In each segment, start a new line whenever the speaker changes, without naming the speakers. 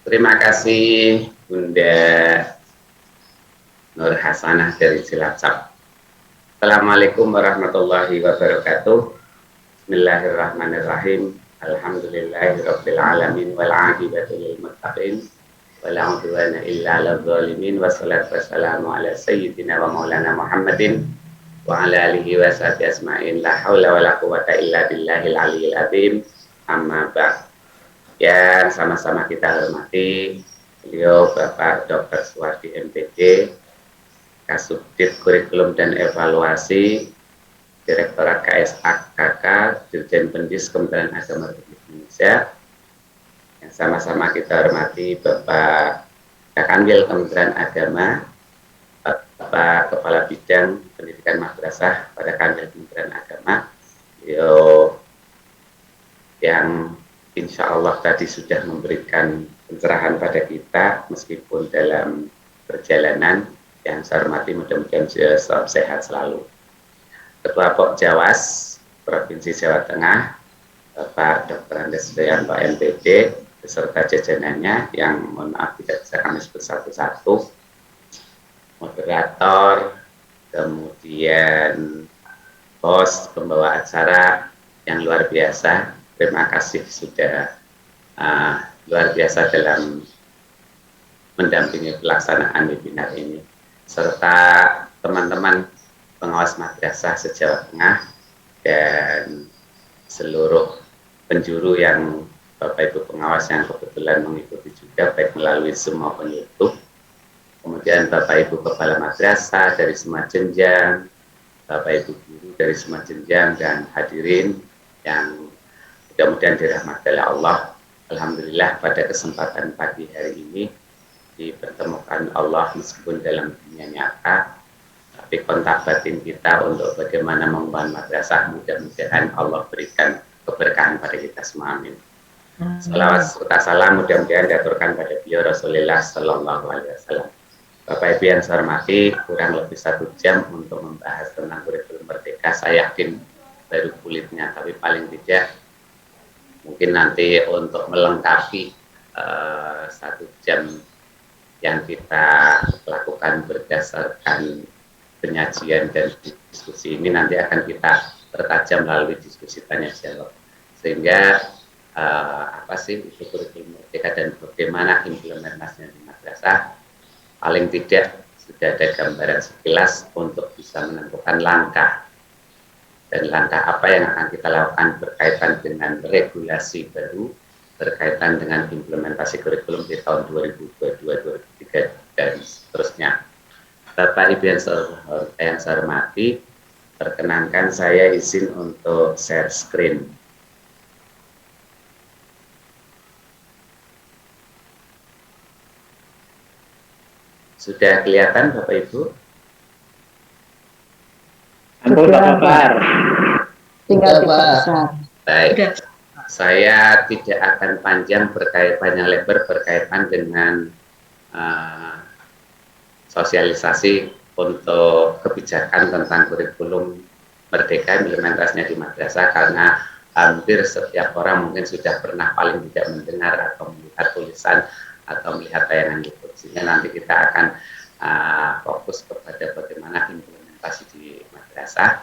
Terima kasih Bunda Nur Hasanah dari Cilacap. Assalamualaikum warahmatullahi wabarakatuh. Bismillahirrahmanirrahim. Alhamdulillahirabbil alamin wal 'aqibatu lil muttaqin. Wala 'udwana illa 'alal zalimin wassalatu wassalamu ala sayyidina wa maulana Muhammadin wa ala alihi wa sahbihi asma'in. La haula wala quwwata illa billahil aliyyil azim. Amma ba'd. Yang sama-sama kita hormati beliau Bapak Dr. Suwardi MPD, Kasubdit Kurikulum dan Evaluasi, Direktorat KSAKK, Dirjen Pendis Kementerian Agama Republik Indonesia. Yang sama-sama kita hormati Bapak Kakanwil Kementerian Agama, Bapak Kepala Bidang Pendidikan Madrasah pada Kanwil Kementerian Agama, beliau yang insya Allah tadi sudah memberikan pencerahan pada kita meskipun dalam perjalanan. Yang saya hormati mudah-mudahan sehat selalu. Ketua Pokjawas Provinsi Jawa Tengah Bapak Dr. Andes Sudayanto MPD beserta jajarannya yang mohon maaf tidak bisa kami sebut satu-satu, moderator, kemudian host, pembawa acara yang luar biasa. Terima kasih sudah luar biasa dalam mendampingi pelaksanaan webinar ini, serta teman-teman pengawas madrasah se-Jawa Tengah dan seluruh penjuru yang Bapak Ibu pengawas yang kebetulan mengikuti juga baik melalui Zoom maupun YouTube. Kemudian Bapak Ibu kepala madrasah dari semua jenjang, Bapak Ibu guru dari semua jenjang dan hadirin yang mudah-mudahan dirahmati oleh Allah. Alhamdulillah pada kesempatan pagi hari ini dipertemukan Allah meskipun dalam dunia nyata, tapi kontak batin kita untuk bagaimana membangun madrasah, mudah-mudahan Allah berikan keberkahan pada kita semua. Amin. Salawat serta salam mudah-mudahan diaturkan pada beliau Rasulullah Sallallahu Alaihi Wasallam. Bapak Ibu yang saya hormati, kurang lebih 1 jam untuk membahas tentang kurikulum merdeka. Saya yakin baru kulitnya, tapi paling tidak mungkin nanti untuk melengkapi 1 jam yang kita lakukan berdasarkan penyajian dan diskusi ini nanti akan kita pertajam melalui diskusi tanya jawab, sehingga apa sih itu kurikulum merdeka dan bagaimana implementasinya di madrasah, paling tidak sudah ada gambaran sekilas untuk bisa menentukan langkah dan langkah apa yang akan kita lakukan berkaitan dengan regulasi baru, berkaitan dengan implementasi kurikulum di tahun 2022-2023 dan seterusnya. Bapak Ibu yang saya hormati, perkenankan saya izin untuk share screen. Sudah kelihatan Bapak Ibu?
Sudah, Pak.
Tinggal dibesar.
Baik, saya tidak akan panjang panjang lebar berkaitan dengan sosialisasi untuk kebijakan tentang kurikulum merdeka implementasinya di madrasah, karena hampir setiap orang mungkin sudah pernah paling tidak mendengar atau melihat tulisan atau melihat tayangan YouTube, sehingga nanti kita akan fokus kepada bagaimana implementasi di madrasah,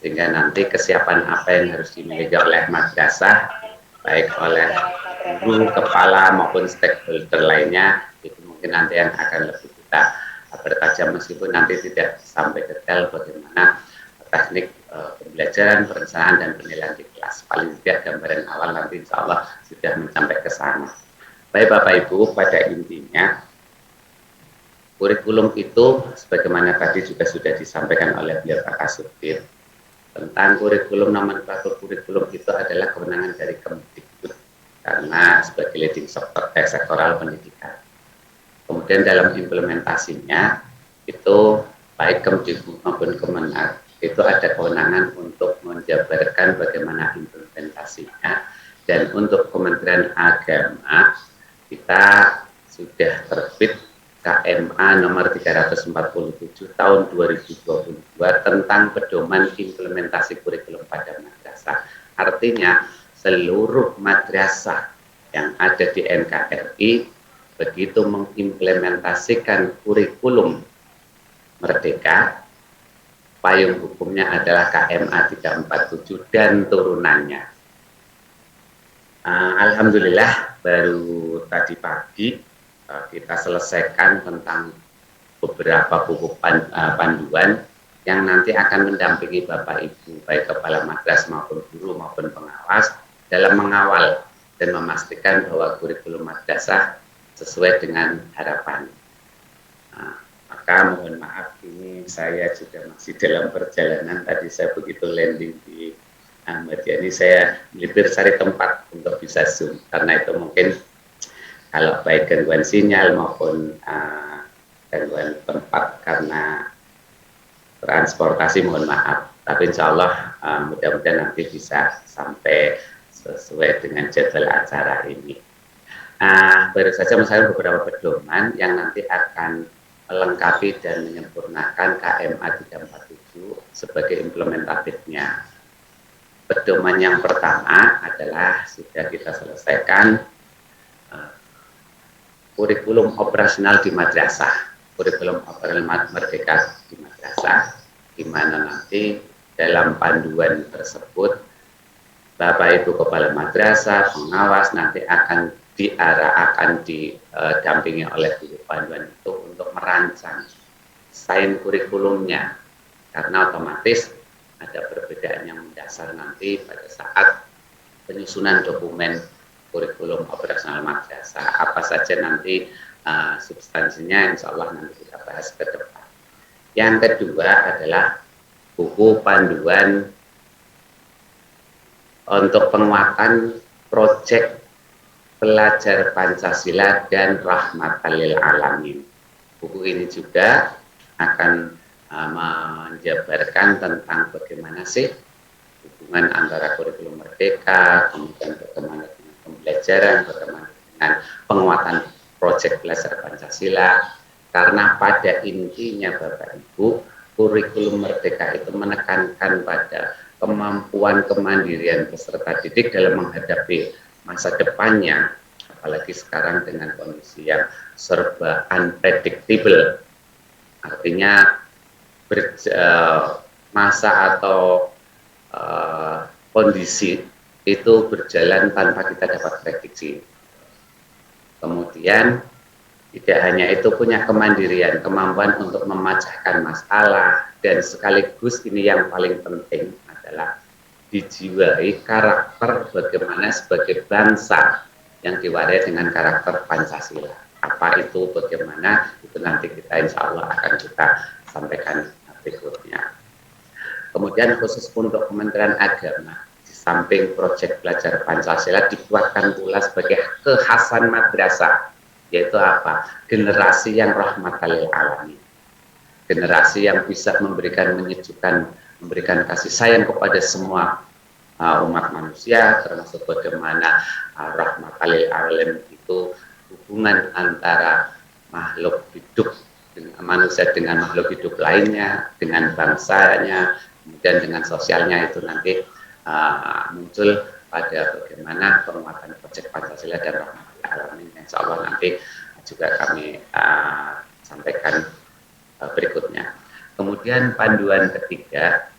sehingga nanti kesiapan apa yang harus dimiliki oleh madrasah, baik oleh guru, kepala maupun stakeholder lainnya, itu mungkin nanti yang akan lebih kita bertajam, meskipun nanti tidak sampai detail bagaimana teknik pembelajaran, perencanaan, dan penilaian di kelas. Paling tidak gambaran awal nanti insya Allah sudah mencapai ke sana. Baik Bapak Ibu, pada intinya kurikulum itu sebagaimana tadi juga sudah disampaikan oleh beliau Pak Kasubdit, tentang kurikulum, nomenklatur kurikulum itu adalah kewenangan dari Kemdikbud karena sebagai leading sektoral pendidikan. Kemudian dalam implementasinya itu baik Kemdikbud maupun Kemenak itu ada kewenangan untuk menjabarkan bagaimana implementasinya, dan untuk Kementerian Agama kita sudah terbit KMA nomor 347 tahun 2022 tentang pedoman implementasi kurikulum pada madrasah. Artinya seluruh madrasah yang ada di NKRI begitu mengimplementasikan kurikulum Merdeka, payung hukumnya adalah KMA 347 dan turunannya. Alhamdulillah baru tadi pagi kita selesaikan tentang beberapa buku panduan yang nanti akan mendampingi Bapak Ibu, baik kepala madrasah maupun guru maupun pengawas dalam mengawal dan memastikan bahwa kurikulum madrasah sesuai dengan harapan. Maka mohon maaf, ini saya juga masih dalam perjalanan. Tadi saya begitu landing di Ahmad Yani, saya melipir cari tempat untuk bisa zoom, karena itu mungkin kalau baik gangguan sinyal maupun gangguan tempat karena transportasi, mohon maaf. Tapi insya Allah mudah-mudahan nanti bisa sampai sesuai dengan jadwal acara ini. Baru saja misalnya beberapa pedoman yang nanti akan melengkapi dan menyempurnakan KMA 347 sebagai implementatifnya. Pedoman yang pertama adalah sudah kita selesaikan kurikulum operasional di madrasah, kurikulum operasional Merdeka di madrasah, di mana nanti dalam panduan tersebut Bapak Ibu Kepala Madrasah, pengawas nanti akan didampingi oleh guru panduan itu untuk merancang desain kurikulumnya, karena otomatis ada perbedaan yang mendasar nanti pada saat penyusunan dokumen kurikulum operasional madrasah. Apa saja nanti substansinya, insya Allah nanti kita bahas ke depan. Yang kedua adalah buku panduan untuk penguatan proyek Pelajar Pancasila dan Rahmatan lil Alamin. Buku ini juga akan menjabarkan tentang bagaimana sih hubungan antara kurikulum Merdeka, kemudian bagaimana dengan pembelajaran, bagaimana dengan penguatan proyek Pelajar Pancasila. Karena pada intinya Bapak Ibu, kurikulum Merdeka itu menekankan pada kemampuan kemandirian peserta didik dalam menghadapi masa depannya, apalagi sekarang dengan kondisi yang serba unpredictable. Artinya masa atau kondisi itu berjalan tanpa kita dapat prediksi. Kemudian tidak hanya itu, punya kemandirian, kemampuan untuk memecahkan masalah, dan sekaligus ini yang paling penting adalah dijiwai karakter bagaimana sebagai bangsa yang diwarai dengan karakter Pancasila. Apa itu, bagaimana, itu nanti kita insya Allah akan kita sampaikan berikutnya. Kemudian khusus untuk Kementerian Agama, di samping proyek Belajar Pancasila dikuatkan pula sebagai kekhasan madrasah, yaitu apa? Generasi yang rahmatan lil alamin. Generasi yang bisa memberikan menyejukkan, memberikan kasih sayang kepada semua umat manusia, termasuk bagaimana rahmatan lil alamin itu hubungan antara makhluk hidup dengan manusia dengan makhluk hidup lainnya, dengan bangsanya, kemudian dengan sosialnya, itu nanti muncul pada bagaimana penguatan proyek Pancasila dan rahmatan lil alamin. Insya Allah nanti juga kami sampaikan berikutnya. Kemudian panduan ketiga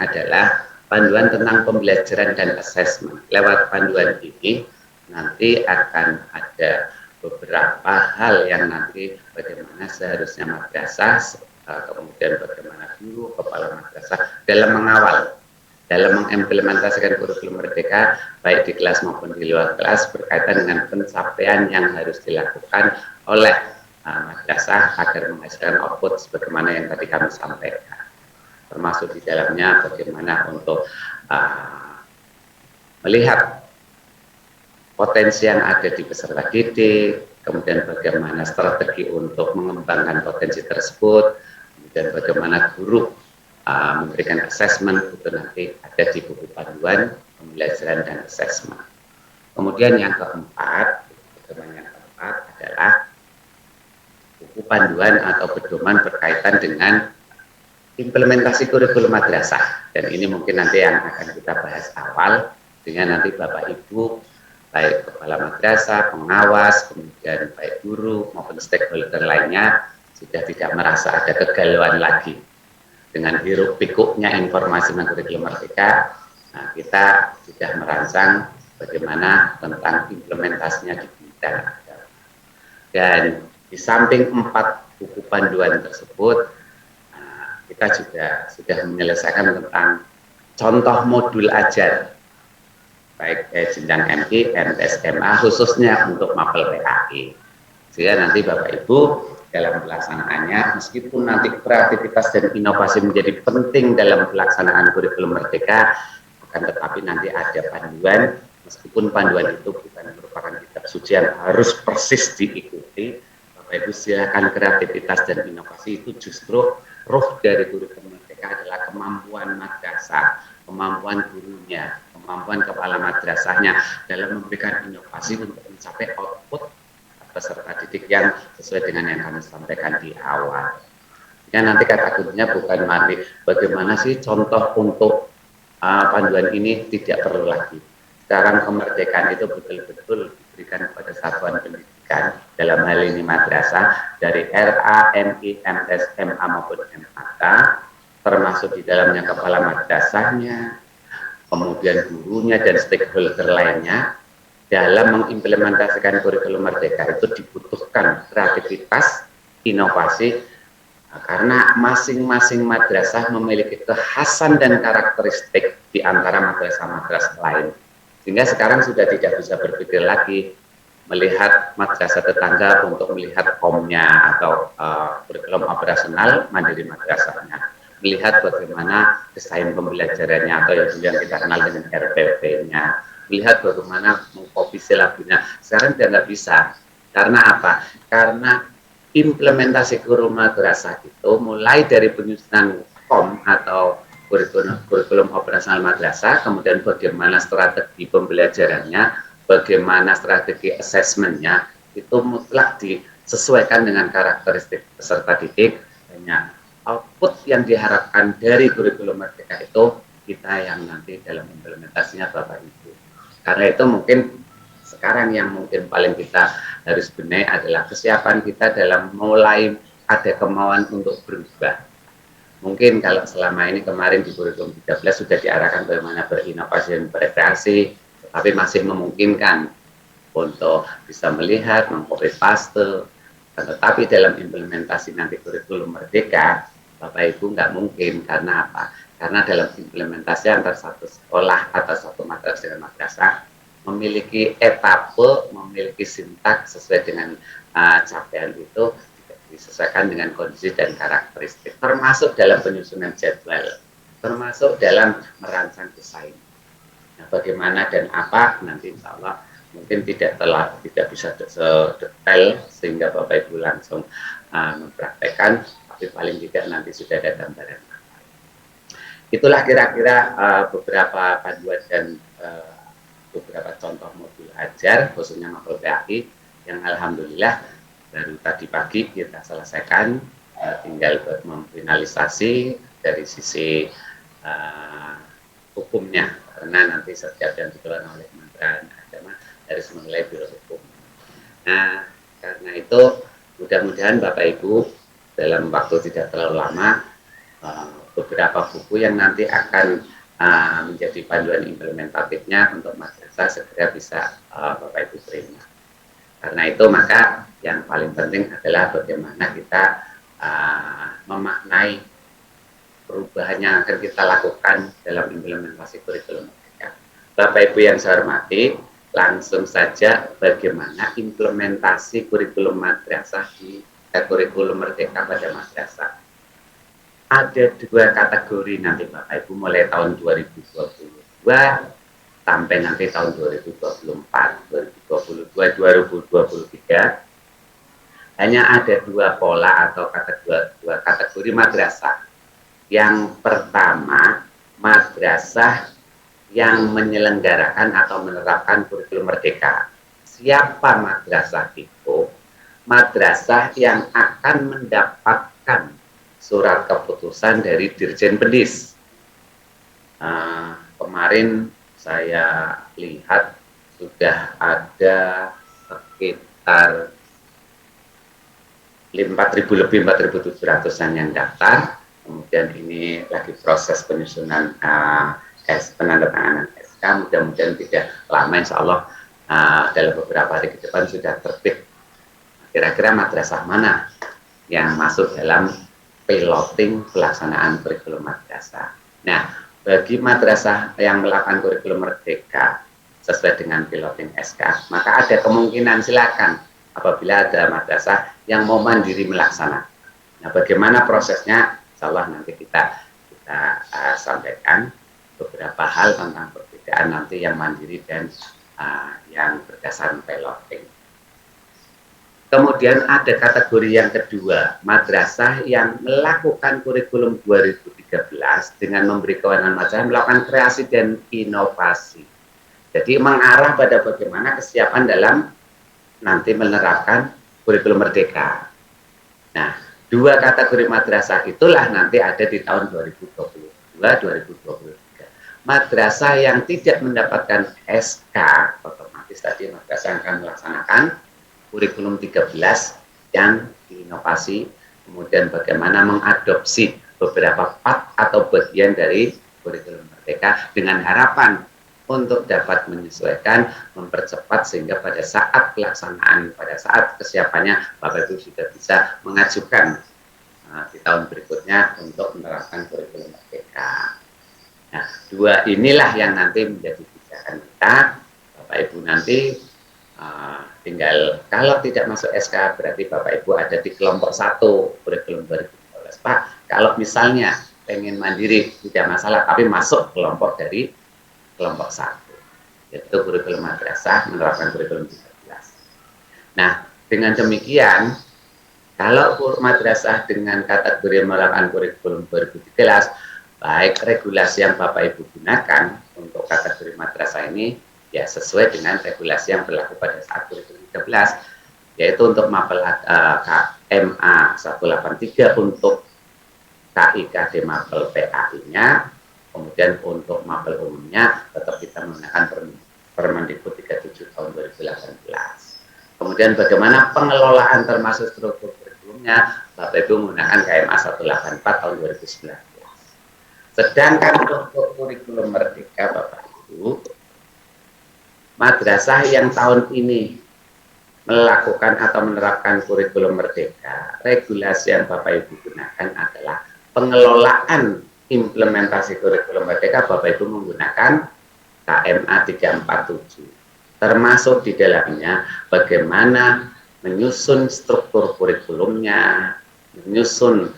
adalah panduan tentang pembelajaran dan asesmen. Lewat panduan ini nanti akan ada beberapa hal yang nanti bagaimana seharusnya madrasah, kemudian bagaimana guru, kepala madrasah dalam mengawal, dalam mengimplementasikan kurikulum Merdeka baik di kelas maupun di luar kelas, berkaitan dengan pencapaian yang harus dilakukan oleh madrasah agar menghasilkan output sebagaimana yang tadi kami sampaikan, termasuk di dalamnya bagaimana untuk melihat potensi yang ada di peserta didik, kemudian bagaimana strategi untuk mengembangkan potensi tersebut, kemudian bagaimana guru memberikan assessment, itu nanti ada di buku panduan pembelajaran dan assessment. Kemudian yang keempat, adalah buku panduan atau pedoman berkaitan dengan implementasi kurikulum madrasah, dan ini mungkin nanti yang akan kita bahas awal dengan nanti Bapak Ibu baik kepala madrasah, pengawas, kemudian baik guru maupun stakeholder lainnya sudah tidak merasa ada kegalauan lagi dengan hiruk pikuknya informasi tentang kurikulum merdeka. Nah, kita sudah merancang bagaimana tentang implementasinya di bidang agama. Dan di samping 4 buku panduan tersebut, kita juga sudah menyelesaikan tentang contoh modul ajar baik jenjang MI, MTS, MA khususnya untuk mapel PAI. Sehingga nanti Bapak Ibu dalam pelaksanaannya, meskipun nanti kreativitas dan inovasi menjadi penting dalam pelaksanaan kurikulum merdeka, akan tetapi nanti ada panduan, meskipun panduan itu bukan merupakan kitab suci yang harus persis diikuti. Bapak Ibu silakan, kreativitas dan inovasi itu justru roh dari kurikulum merdeka adalah kemampuan madrasah, kemampuan gurunya, kemampuan kepala madrasahnya dalam memberikan inovasi untuk mencapai output peserta didik yang sesuai dengan yang kami sampaikan di awal. Ya, nanti kata kuncinya bukan mari bagaimana sih contoh untuk panduan ini tidak perlu lagi. Sekarang kemerdekaan itu betul-betul diberikan kepada satuan pendidikan, dalam hal ini madrasah, dari RA, MI, MTS, MA maupun MAK, termasuk di dalamnya kepala madrasahnya, kemudian gurunya dan stakeholder lainnya. Dalam mengimplementasikan kurikulum merdeka itu dibutuhkan kreativitas, inovasi, karena masing-masing madrasah memiliki kekhasan dan karakteristik di antara madrasah-madrasah lain. Sehingga sekarang sudah tidak bisa berpikir lagi melihat madrasah tetangga untuk melihat komnya atau kurikulum operasional mandiri madrasahnya. Melihat bagaimana desain pembelajarannya atau yang kita kenal dengan RPP-nya. Melihat bagaimana mengkopi silabunya. Sekarang sudah nggak bisa. Karena apa? Karena implementasi kurikulum madrasah itu mulai dari penyusunan KOM atau kurikulum operasional madrasah, kemudian bagaimana strategi pembelajarannya, bagaimana strategi asesmennya, itu mutlak disesuaikan dengan karakteristik peserta didik. Hanya output yang diharapkan dari kurikulum merdeka itu kita yang nanti dalam implementasinya Bapak Ibu. Karena itu mungkin sekarang yang mungkin paling kita harus benahi adalah kesiapan kita dalam mulai ada kemauan untuk berubah. Mungkin kalau selama ini kemarin di kurikulum 13 sudah diarahkan bagaimana berinovasi dan berekreasi, tetapi masih memungkinkan untuk bisa melihat, mengcopy paste. Tetapi dalam implementasi nanti kurikulum merdeka, Bapak Ibu nggak mungkin. Karena apa? Karena dalam implementasi antara satu sekolah atau satu madrasah dengan madrasah memiliki etape, memiliki sintaks sesuai dengan capaian itu disesuaikan dengan kondisi dan karakteristik, termasuk dalam penyusunan jadwal, termasuk dalam merancang desain. Nah, bagaimana dan apa nanti insya Allah mungkin tidak bisa sedetail sehingga Bapak Ibu langsung mempraktekkan, tapi paling tidak nanti sudah ada gambaran. Itulah kira-kira beberapa panduan dan beberapa contoh modul ajar khususnya mapel PAI yang alhamdulillah baru tadi pagi kita selesaikan, tinggal memfinalisasi dari sisi hukumnya, karena nanti setiap yang dikeluarkan oleh Kementerian Agama harus menilai Biro Hukum. Nah, karena itu mudah-mudahan Bapak Ibu dalam waktu tidak terlalu lama beberapa buku yang nanti akan menjadi panduan implementatifnya untuk madrasah segera bisa Bapak Ibu terima. Karena itu maka yang paling penting adalah bagaimana kita memaknai perubahan yang akan kita lakukan dalam implementasi kurikulum merdeka. Bapak Ibu yang saya hormati, langsung saja bagaimana implementasi kurikulum madrasah di kurikulum merdeka pada madrasah. Ada 2 kategori nanti Bapak Ibu mulai tahun 2022 sampai nanti tahun 2024, 2022, 2023. Hanya ada 2 pola atau dua kategori madrasah. Yang pertama, madrasah yang menyelenggarakan atau menerapkan kurikulum merdeka. Siapa madrasah itu? Madrasah yang akan mendapatkan surat keputusan dari Dirjen Pendis. Kemarin saya lihat sudah ada sekitar 4.000 lebih 4.700-an yang daftar. Kemudian ini lagi proses penyusunan penandatanganan SK. Mudah-mudahan tidak lama, insya Allah dalam beberapa hari ke depan sudah terbit. Kira-kira madrasah mana yang masuk dalam piloting pelaksanaan kurikulum madrasah. Nah, bagi madrasah yang melakukan kurikulum merdeka sesuai dengan piloting SK, maka ada kemungkinan silakan apabila ada madrasah yang mau mandiri melaksanakan. Nah, bagaimana prosesnya? Insya Allah nanti kita sampaikan beberapa hal tentang perbedaan nanti yang mandiri dan yang berdasarkan piloting. Kemudian ada kategori yang kedua, madrasah yang melakukan kurikulum 2013 dengan memberi kewenangan madrasah melakukan kreasi dan inovasi. Jadi mengarah pada bagaimana kesiapan dalam nanti menerapkan kurikulum merdeka. Nah, dua kategori madrasah itulah nanti ada di tahun 2022-2023. Madrasah yang tidak mendapatkan SK, otomatis tadi madrasah akan melaksanakan kurikulum 13 yang diinovasi, kemudian bagaimana mengadopsi beberapa part atau bagian dari kurikulum merdeka dengan harapan untuk dapat menyesuaikan, mempercepat sehingga pada saat pelaksanaan, pada saat kesiapannya Bapak Ibu sudah bisa mengajukan di tahun berikutnya untuk menerapkan kurikulum merdeka. Nah, dua inilah yang nanti menjadi pijakan kita. Bapak Ibu nanti tinggal kalau tidak masuk SK berarti Bapak Ibu ada di kelompok 1 kurikulum 2013. Pak, kalau misalnya pengen mandiri tidak masalah, tapi masuk kelompok dari kelompok 1, yaitu kurikulum madrasah menerapkan kurikulum 13. Nah, dengan demikian, kalau madrasah dengan kategori menerapkan kurikulum 2013, baik regulasi yang Bapak Ibu gunakan untuk kategori madrasah ini ya sesuai dengan regulasi yang berlaku pada saat kurikulum 13, yaitu untuk mapel KMA 183 untuk KIKD mapel PAI-nya, kemudian untuk mapel umumnya tetap kita menggunakan Permendikbud 37 tahun 2018. Kemudian bagaimana pengelolaan termasuk struktur kurikulumnya, Bapak Ibu menggunakan KMA 184 tahun 2019. Sedangkan untuk kurikulum merdeka Bapak Ibu, madrasah yang tahun ini melakukan atau menerapkan kurikulum merdeka, regulasi yang Bapak Ibu gunakan adalah pengelolaan implementasi kurikulum merdeka. Bapak Ibu menggunakan KMA 347, termasuk di dalamnya bagaimana menyusun struktur kurikulumnya, menyusun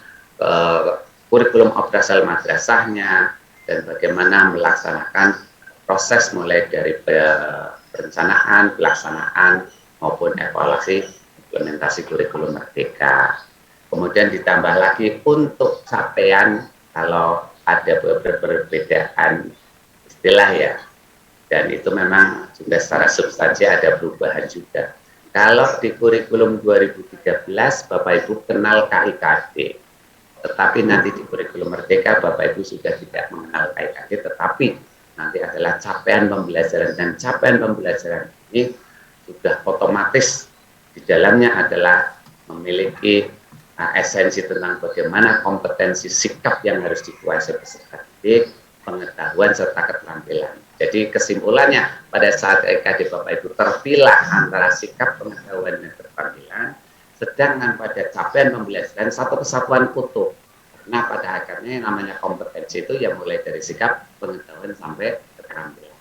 kurikulum operasional madrasahnya, dan bagaimana melaksanakan proses mulai dari perencanaan, pelaksanaan, maupun evaluasi implementasi kurikulum merdeka. Kemudian ditambah lagi untuk capaian kalau ada perbedaan istilah ya, dan itu memang juga secara substansi ada perubahan juga. Kalau di kurikulum 2013 Bapak Ibu kenal KIKD, tetapi nanti di kurikulum merdeka Bapak Ibu sudah tidak mengenal KIKD, tetapi nanti adalah capaian pembelajaran, dan capaian pembelajaran ini sudah otomatis di dalamnya adalah memiliki esensi tentang bagaimana kompetensi sikap yang harus dikuasai peserta didik, pengetahuan serta keterampilan. Jadi kesimpulannya pada saat KIKD Bapak Ibu terpilah antara sikap, pengetahuan dan keterampilan, sedangkan pada capaian pembelajaran satu kesatuan utuh. Nah, pada akhirnya yang namanya kompetensi itu ya mulai dari sikap, pengetahuan sampai keterampilan.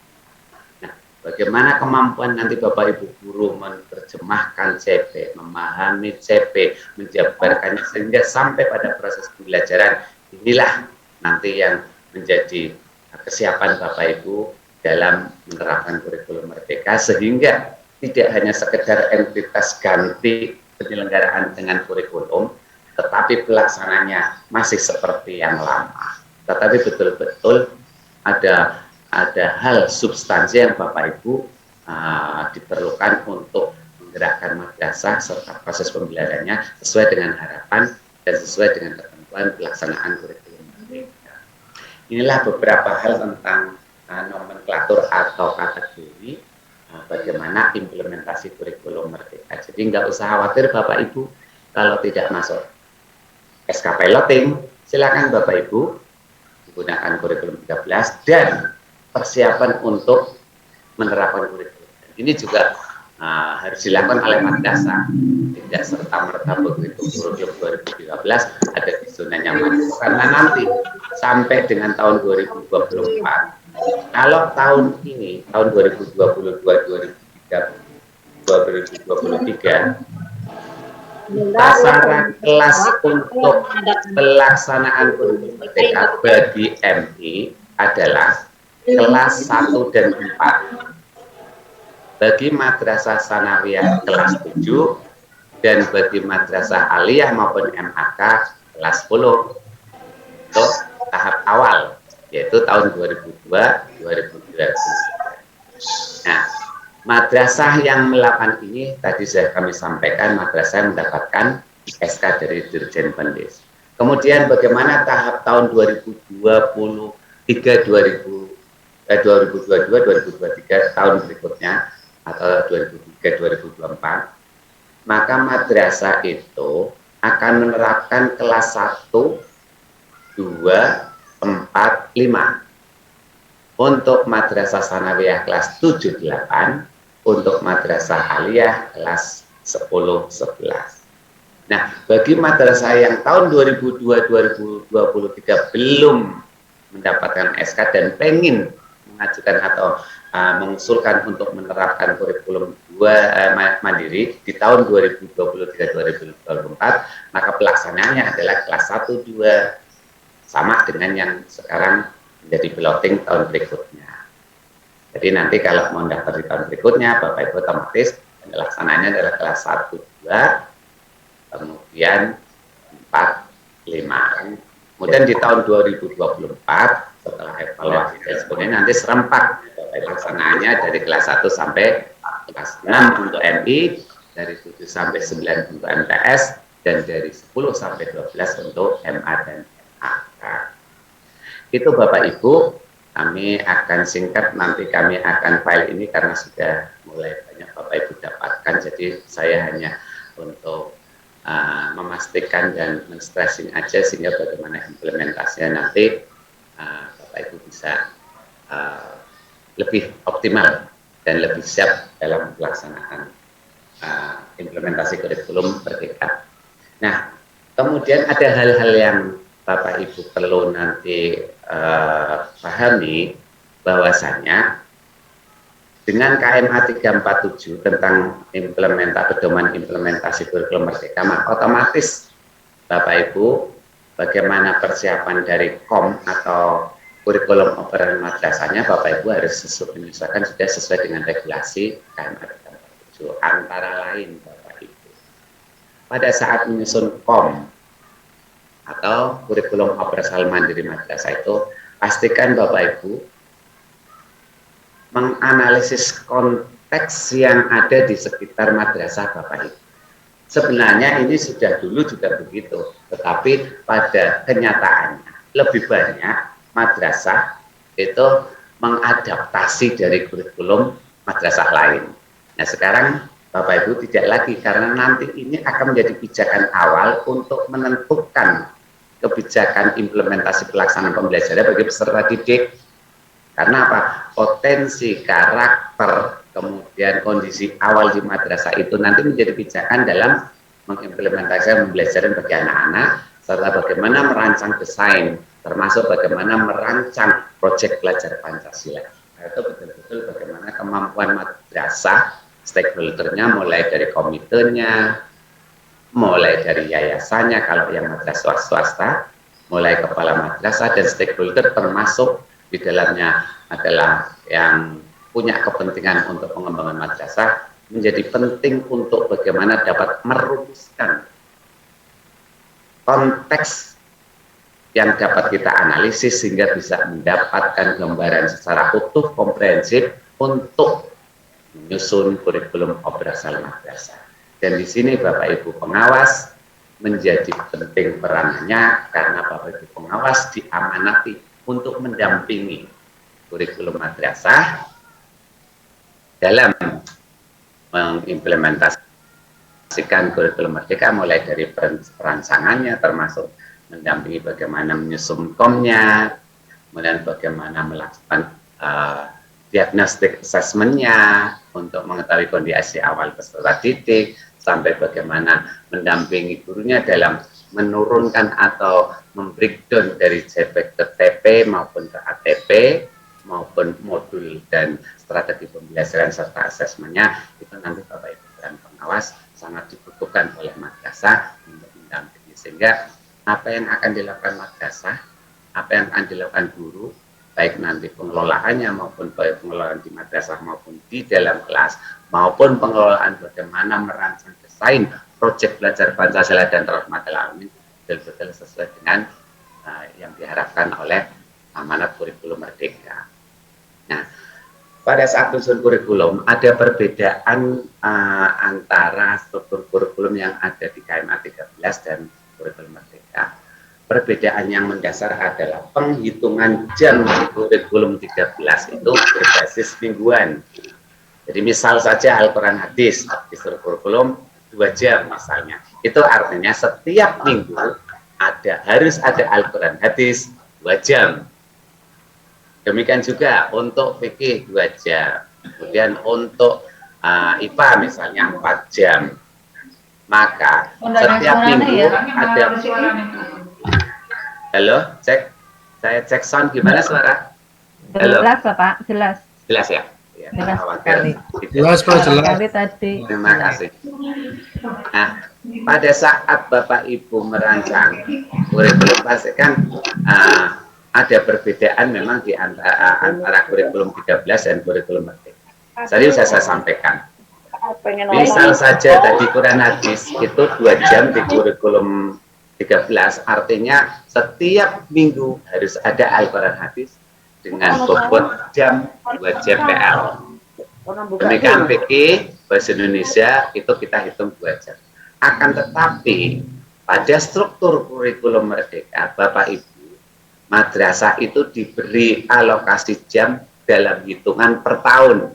Nah, bagaimana kemampuan nanti Bapak Ibu guru menerjemahkan CP, memahami CP, menjabarkannya sehingga sampai pada proses pembelajaran, inilah nanti yang menjadi kesiapan Bapak Ibu dalam menerapkan kurikulum merdeka, sehingga tidak hanya sekedar entitas ganti penyelenggaraan dengan kurikulum, tetapi pelaksananya masih seperti yang lama. Tetapi betul-betul ada hal substansi yang Bapak Ibu diperlukan untuk menggerakkan madrasah serta proses pembelajarannya sesuai dengan harapan dan sesuai dengan ketentuan pelaksanaan kurikulum merdeka. Inilah beberapa hal tentang nomenklatur atau kategori bagaimana implementasi kurikulum Merdeka. Jadi nggak usah khawatir Bapak Ibu kalau tidak masuk SK Piloting, silakan Bapak Ibu menggunakan kurikulum 13 dan persiapan untuk menerapkan kurikulum. Ini juga harus dilakukan oleh madrasah, tidak serta-merta begitu kurikulum 2013 ada di zona nyaman, karena nanti sampai dengan tahun 2024, kalau tahun ini tahun 2022 2023 sasaran kelas untuk pelaksanaan kurikulum Merdeka bagi MI adalah kelas 1 dan 4. Bagi madrasah sanawiyah kelas 7 dan bagi madrasah aliyah maupun MAK kelas 10 untuk tahap awal, yaitu tahun 2002-2023. Nah, madrasah yang melakukan ini tadi kami sampaikan, madrasah yang mendapatkan SK dari Dirjen Pendes. Kemudian bagaimana tahap tahun 2022-2023 tahun berikutnya atau 2023-2024, maka madrasah itu akan menerapkan kelas 1, 2, 4, 5. Untuk madrasah sanawiyah kelas 7, 8, untuk madrasah aliyah kelas 10, 11. Nah, bagi madrasah yang tahun 2022-2023 belum mendapatkan SK dan pengen mengajukan atau mengusulkan untuk menerapkan kurikulum mandiri di tahun 2023-2024, maka pelaksanaannya adalah kelas 1, 2, sama dengan yang sekarang menjadi piloting tahun berikutnya. Jadi nanti kalau mau daftar di tahun berikutnya, Bapak Ibu otomatis pelaksanaannya adalah kelas 1, 2, kemudian 4, 5. Kemudian di tahun 2024 setelah evaluasi dan sebagainya nanti serempak pelaksanaannya dari kelas 1 sampai kelas 6 untuk MI, dari 7 sampai 9 untuk MTS, dan dari 10 sampai 12 untuk MA dan MAK. Itu Bapak Ibu, kami akan singkat, nanti kami akan file ini karena sudah mulai banyak Bapak Ibu dapatkan, jadi saya hanya untuk memastikan dan men-stressing aja sehingga bagaimana implementasinya nanti Bapak Ibu bisa lebih optimal dan lebih siap dalam pelaksanaan implementasi kurikulum Merdeka. Nah, kemudian ada hal-hal yang Bapak Ibu perlu nanti pahami, bahwasanya dengan KMA 347 tentang pedoman implementasi kurikulum Merdeka, maka otomatis Bapak Ibu bagaimana persiapan dari KOM atau kurikulum operasi madrasahnya, Bapak Ibu harus menyesuaikan sudah sesuai dengan regulasi KMA 347. Antara lain Bapak Ibu, pada saat menyusun KOM atau kurikulum operasional mandiri madrasah itu, pastikan Bapak Ibu menganalisis konteks yang ada di sekitar madrasah Bapak Ibu. Sebenarnya ini sudah dulu juga begitu, tetapi pada kenyataannya lebih banyak madrasah itu mengadaptasi dari kurikulum madrasah lain. Nah, sekarang Bapak Ibu tidak lagi, karena nanti ini akan menjadi pijakan awal untuk menentukan kebijakan implementasi pelaksanaan pembelajaran bagi peserta didik. Karena apa? Potensi, karakter, kemudian kondisi awal di madrasah itu nanti menjadi pijakan dalam mengimplementasikan pembelajaran bagi anak-anak, serta bagaimana merancang desain, termasuk bagaimana merancang proyek belajar Pancasila. Itu betul-betul bagaimana kemampuan madrasah, stakeholdernya mulai dari komitenya, mulai dari yayasannya kalau yang madrasah swasta, mulai kepala madrasah dan stakeholder termasuk di dalamnya adalah yang punya kepentingan untuk pengembangan madrasah, menjadi penting untuk bagaimana dapat merumuskan konteks yang dapat kita analisis sehingga bisa mendapatkan gambaran secara utuh komprehensif untuk menyusun kurikulum operasional madrasah. Dan di sini Bapak Ibu pengawas menjadi penting perannya, karena Bapak Ibu pengawas diamanati untuk mendampingi kurikulum madrasah dalam mengimplementasikan kurikulum Merdeka, mulai dari perancangannya, termasuk mendampingi bagaimana menyusun komnya, kemudian bagaimana melakukan diagnostik assessment-nya untuk mengetahui kondisi awal peserta didik, sampai bagaimana mendampingi gurunya dalam menurunkan atau membreakdown dari JPEG ke TP maupun ke ATP, maupun modul dan strategi pembelajaran serta asesmennya. Itu nanti Bapak Ibu dan pengawas sangat dibutuhkan oleh madrasah untuk mendampingi, sehingga apa yang akan dilakukan madrasah, apa yang akan dilakukan guru, baik nanti pengelolaannya maupun baik pengelolaan di madrasah maupun di dalam kelas, maupun pengelolaan bagaimana merancang desain proyek belajar Pancasila dan Rahmatil Alamin, betul-betul sesuai dengan yang diharapkan oleh amanat kurikulum Merdeka. Nah, pada saat susun kurikulum ada perbedaan antara struktur kurikulum yang ada di KMA 13 dan kurikulum Merdeka. Perbedaan yang mendasar adalah penghitungan jam di kurikulum 13 itu berbasis mingguan. Jadi misal saja Al-Quran hadis di kurikulum 2 jam misalnya. Itu artinya setiap minggu harus ada Al-Quran hadis 2 jam. Demikian juga untuk fikih 2 jam. Kemudian untuk IPA misalnya 4 jam. Maka setiap minggu ada. Halo, cek. Saya cek sound, gimana suara? Halo.
Jelas Bapak, jelas.
Jelas ya? Ya,
jelas
sekali.
Jelas Pak, jelas.
Tadi.
Terima kasih. Nah, pada saat Bapak Ibu merancang kurikulum pastikan ada perbedaan memang di antara kurikulum 13 dan kurikulum Merdeka. Serius saya sampaikan. Misal saja tadi Quran hadis itu 2 jam di kurikulum 13, artinya setiap minggu harus ada Al-Quran hadis dengan bobot jam 2 JPL. Demikian fikih bahasa Indonesia itu kita hitung 2 jam. Akan tetapi pada struktur kurikulum Merdeka, Bapak Ibu, madrasah itu diberi alokasi jam dalam hitungan per tahun.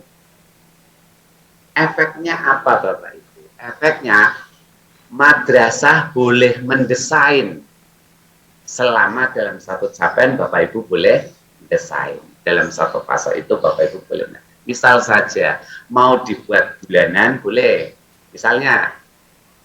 Efeknya apa Bapak Ibu? Efeknya madrasah boleh mendesain selama dalam satu capaian Bapak Ibu boleh desain. Dalam satu fase itu Bapak Ibu boleh. Misal saja mau dibuat bulanan boleh. Misalnya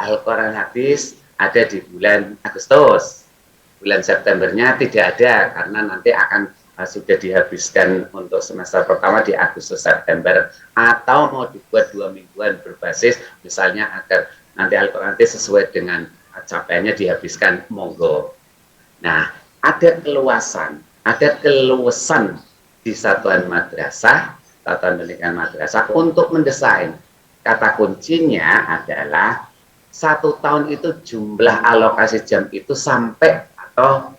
Al-Quran hadis ada di bulan Agustus. Bulan Septembernya tidak ada karena nanti akan sudah dihabiskan untuk semester pertama di Agustus September, atau mau dibuat 2 mingguan berbasis misalnya agar nanti Al-Quran sesuai dengan capaiannya dihabiskan, monggo. Nah, ada keluasan di satuan madrasah, satuan pendidikan madrasah untuk mendesain. Kata kuncinya adalah 1 tahun itu jumlah alokasi jam itu sampai atau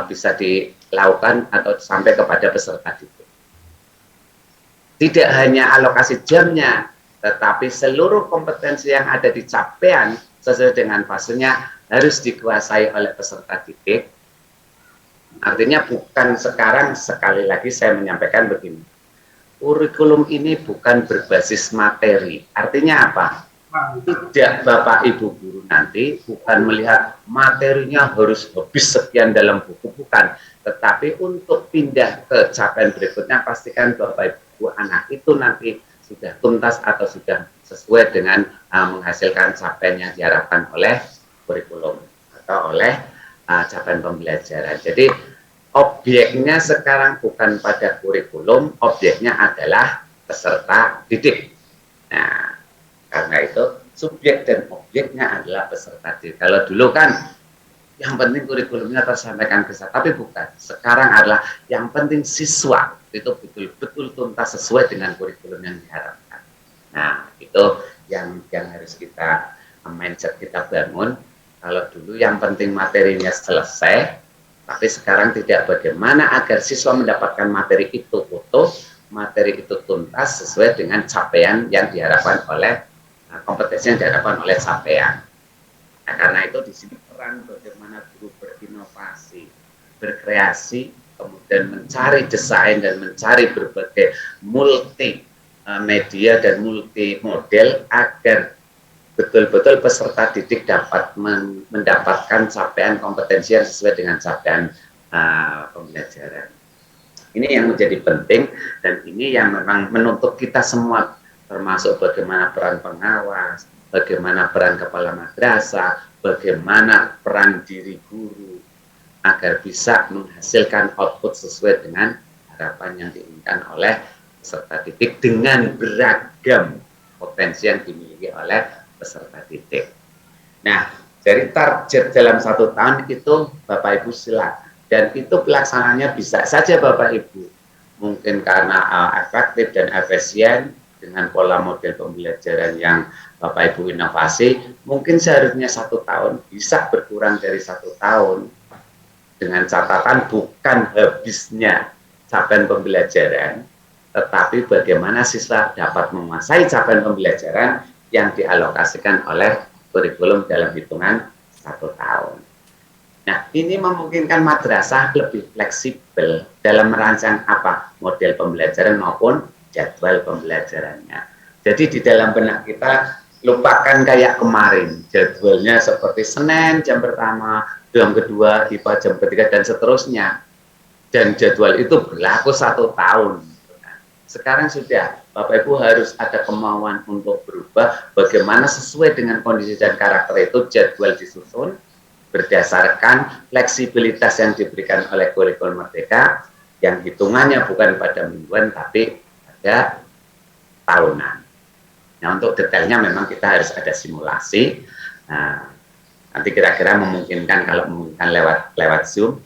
bisa dilakukan atau sampai kepada peserta didik. Tidak hanya alokasi jamnya, tetapi seluruh kompetensi yang ada di capaian sesuai dengan fasenya harus dikuasai oleh peserta didik. Artinya bukan sekarang, sekali lagi saya menyampaikan begini, kurikulum ini bukan berbasis materi. Artinya apa? Tidak Bapak Ibu guru nanti bukan melihat materinya harus habis sekian dalam buku, bukan. Tetapi untuk pindah ke capaian berikutnya, pastikan Bapak Ibu anak itu nanti sudah tuntas atau sudah sesuai dengan menghasilkan capaian yang diharapkan oleh kurikulum atau oleh capaian pembelajaran. Jadi objeknya sekarang bukan pada kurikulum, objeknya adalah peserta didik. Nah, karena itu subjek dan objeknya adalah peserta didik. Kalau dulu kan yang penting kurikulumnya tersampaikan ke saya, tapi bukan. Sekarang adalah yang penting siswa itu betul-betul tuntas sesuai dengan kurikulum yang diharapkan. Nah, itu yang harus kita mindset kita bangun. Kalau dulu yang penting materinya selesai, tapi sekarang tidak, bagaimana agar siswa mendapatkan materi itu utuh, materi itu tuntas sesuai dengan capaian yang diharapkan oleh kompetensi yang diharapkan oleh capaian. Nah, karena itu di sini peran bagaimana guru berinovasi, berkreasi, kemudian mencari desain dan mencari berbagai multi media dan multi model agar betul-betul peserta didik dapat mendapatkan capaian kompetensi yang sesuai dengan capaian pembelajaran. Ini yang menjadi penting dan ini yang memang menuntut kita semua, termasuk bagaimana peran pengawas, bagaimana peran kepala madrasah, bagaimana peran diri guru agar bisa menghasilkan output sesuai dengan harapan yang diinginkan oleh peserta didik dengan beragam potensi yang dimiliki oleh peserta didik. Nah, dari target dalam 1 tahun itu Bapak Ibu silakan, dan itu pelaksananya bisa saja Bapak Ibu mungkin karena efektif dan efisien dengan pola model pembelajaran yang Bapak Ibu inovasi, mungkin seharusnya 1 tahun bisa berkurang dari 1 tahun dengan catatan bukan habisnya capaian pembelajaran, tetapi bagaimana siswa dapat menguasai capaian pembelajaran yang dialokasikan oleh kurikulum dalam hitungan 1 tahun. Nah, ini memungkinkan madrasah lebih fleksibel dalam merancang apa model pembelajaran maupun jadwal pembelajarannya. Jadi di dalam benak kita lupakan kayak kemarin, jadwalnya seperti Senin jam pertama, jam kedua, IPA jam ketiga, dan seterusnya. Dan jadwal itu berlaku 1 tahun. Sekarang sudah, Bapak Ibu harus ada kemauan untuk berubah, bagaimana sesuai dengan kondisi dan karakter itu jadwal disusun, berdasarkan fleksibilitas yang diberikan oleh kurikulum Merdeka, yang hitungannya bukan pada mingguan, tapi pada tahunan. Nah, untuk detailnya memang kita harus ada simulasi. Nah, nanti kira-kira memungkinkan, kalau memungkinkan lewat Zoom,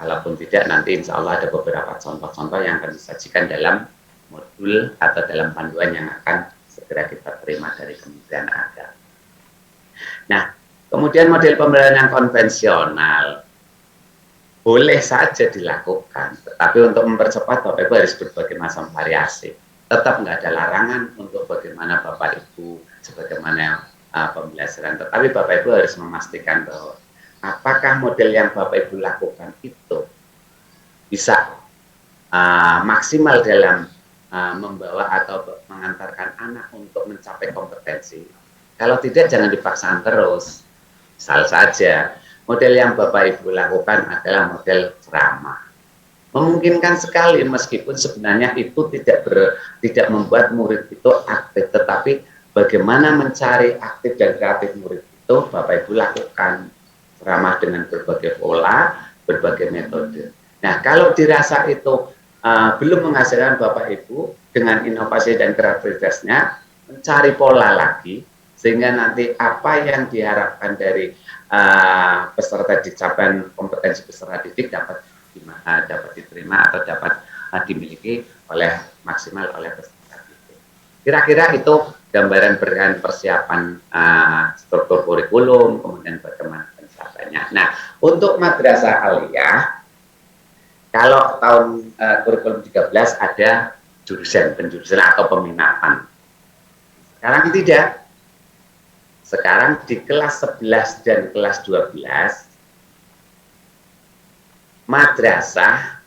kalaupun tidak nanti insya Allah ada beberapa contoh-contoh yang akan disajikan dalam modul atau dalam panduan yang akan segera kita terima dari Kementerian Agama. Nah, kemudian model pembelajaran yang konvensional boleh saja dilakukan, tetapi untuk mempercepat Bapak Ibu harus berbagai macam variasi. Tetap nggak ada larangan untuk bagaimana Bapak Ibu, sebagaimana pembelajaran, tetapi Bapak Ibu harus memastikan bahwa apakah model yang Bapak Ibu lakukan itu bisa maksimal dalam membawa atau mengantarkan anak untuk mencapai kompetensi. Kalau tidak, jangan dipaksakan terus. Misal saja, model yang Bapak Ibu lakukan adalah model ceramah. Memungkinkan sekali, meskipun sebenarnya itu tidak membuat murid itu aktif, tetapi bagaimana mencari aktif dan kreatif murid itu Bapak Ibu lakukan. Ceramah dengan berbagai pola, berbagai metode. Nah, kalau dirasa itu belum menghasilkan Bapak Ibu, dengan inovasi dan kreativitasnya mencari pola lagi, sehingga nanti apa yang diharapkan dari peserta di capaian kompetensi peserta didik dapat diterima atau dapat dimiliki oleh maksimal oleh peserta didik. Kira-kira itu gambaran berkaitan persiapan struktur kurikulum, kemudian bagaimana pencapaiannya. Nah, untuk madrasah aliyah, kalau tahun kurikulum 13 ada penjurusan atau peminatan. Sekarang tidak. Sekarang di kelas 11 dan kelas 12, madrasah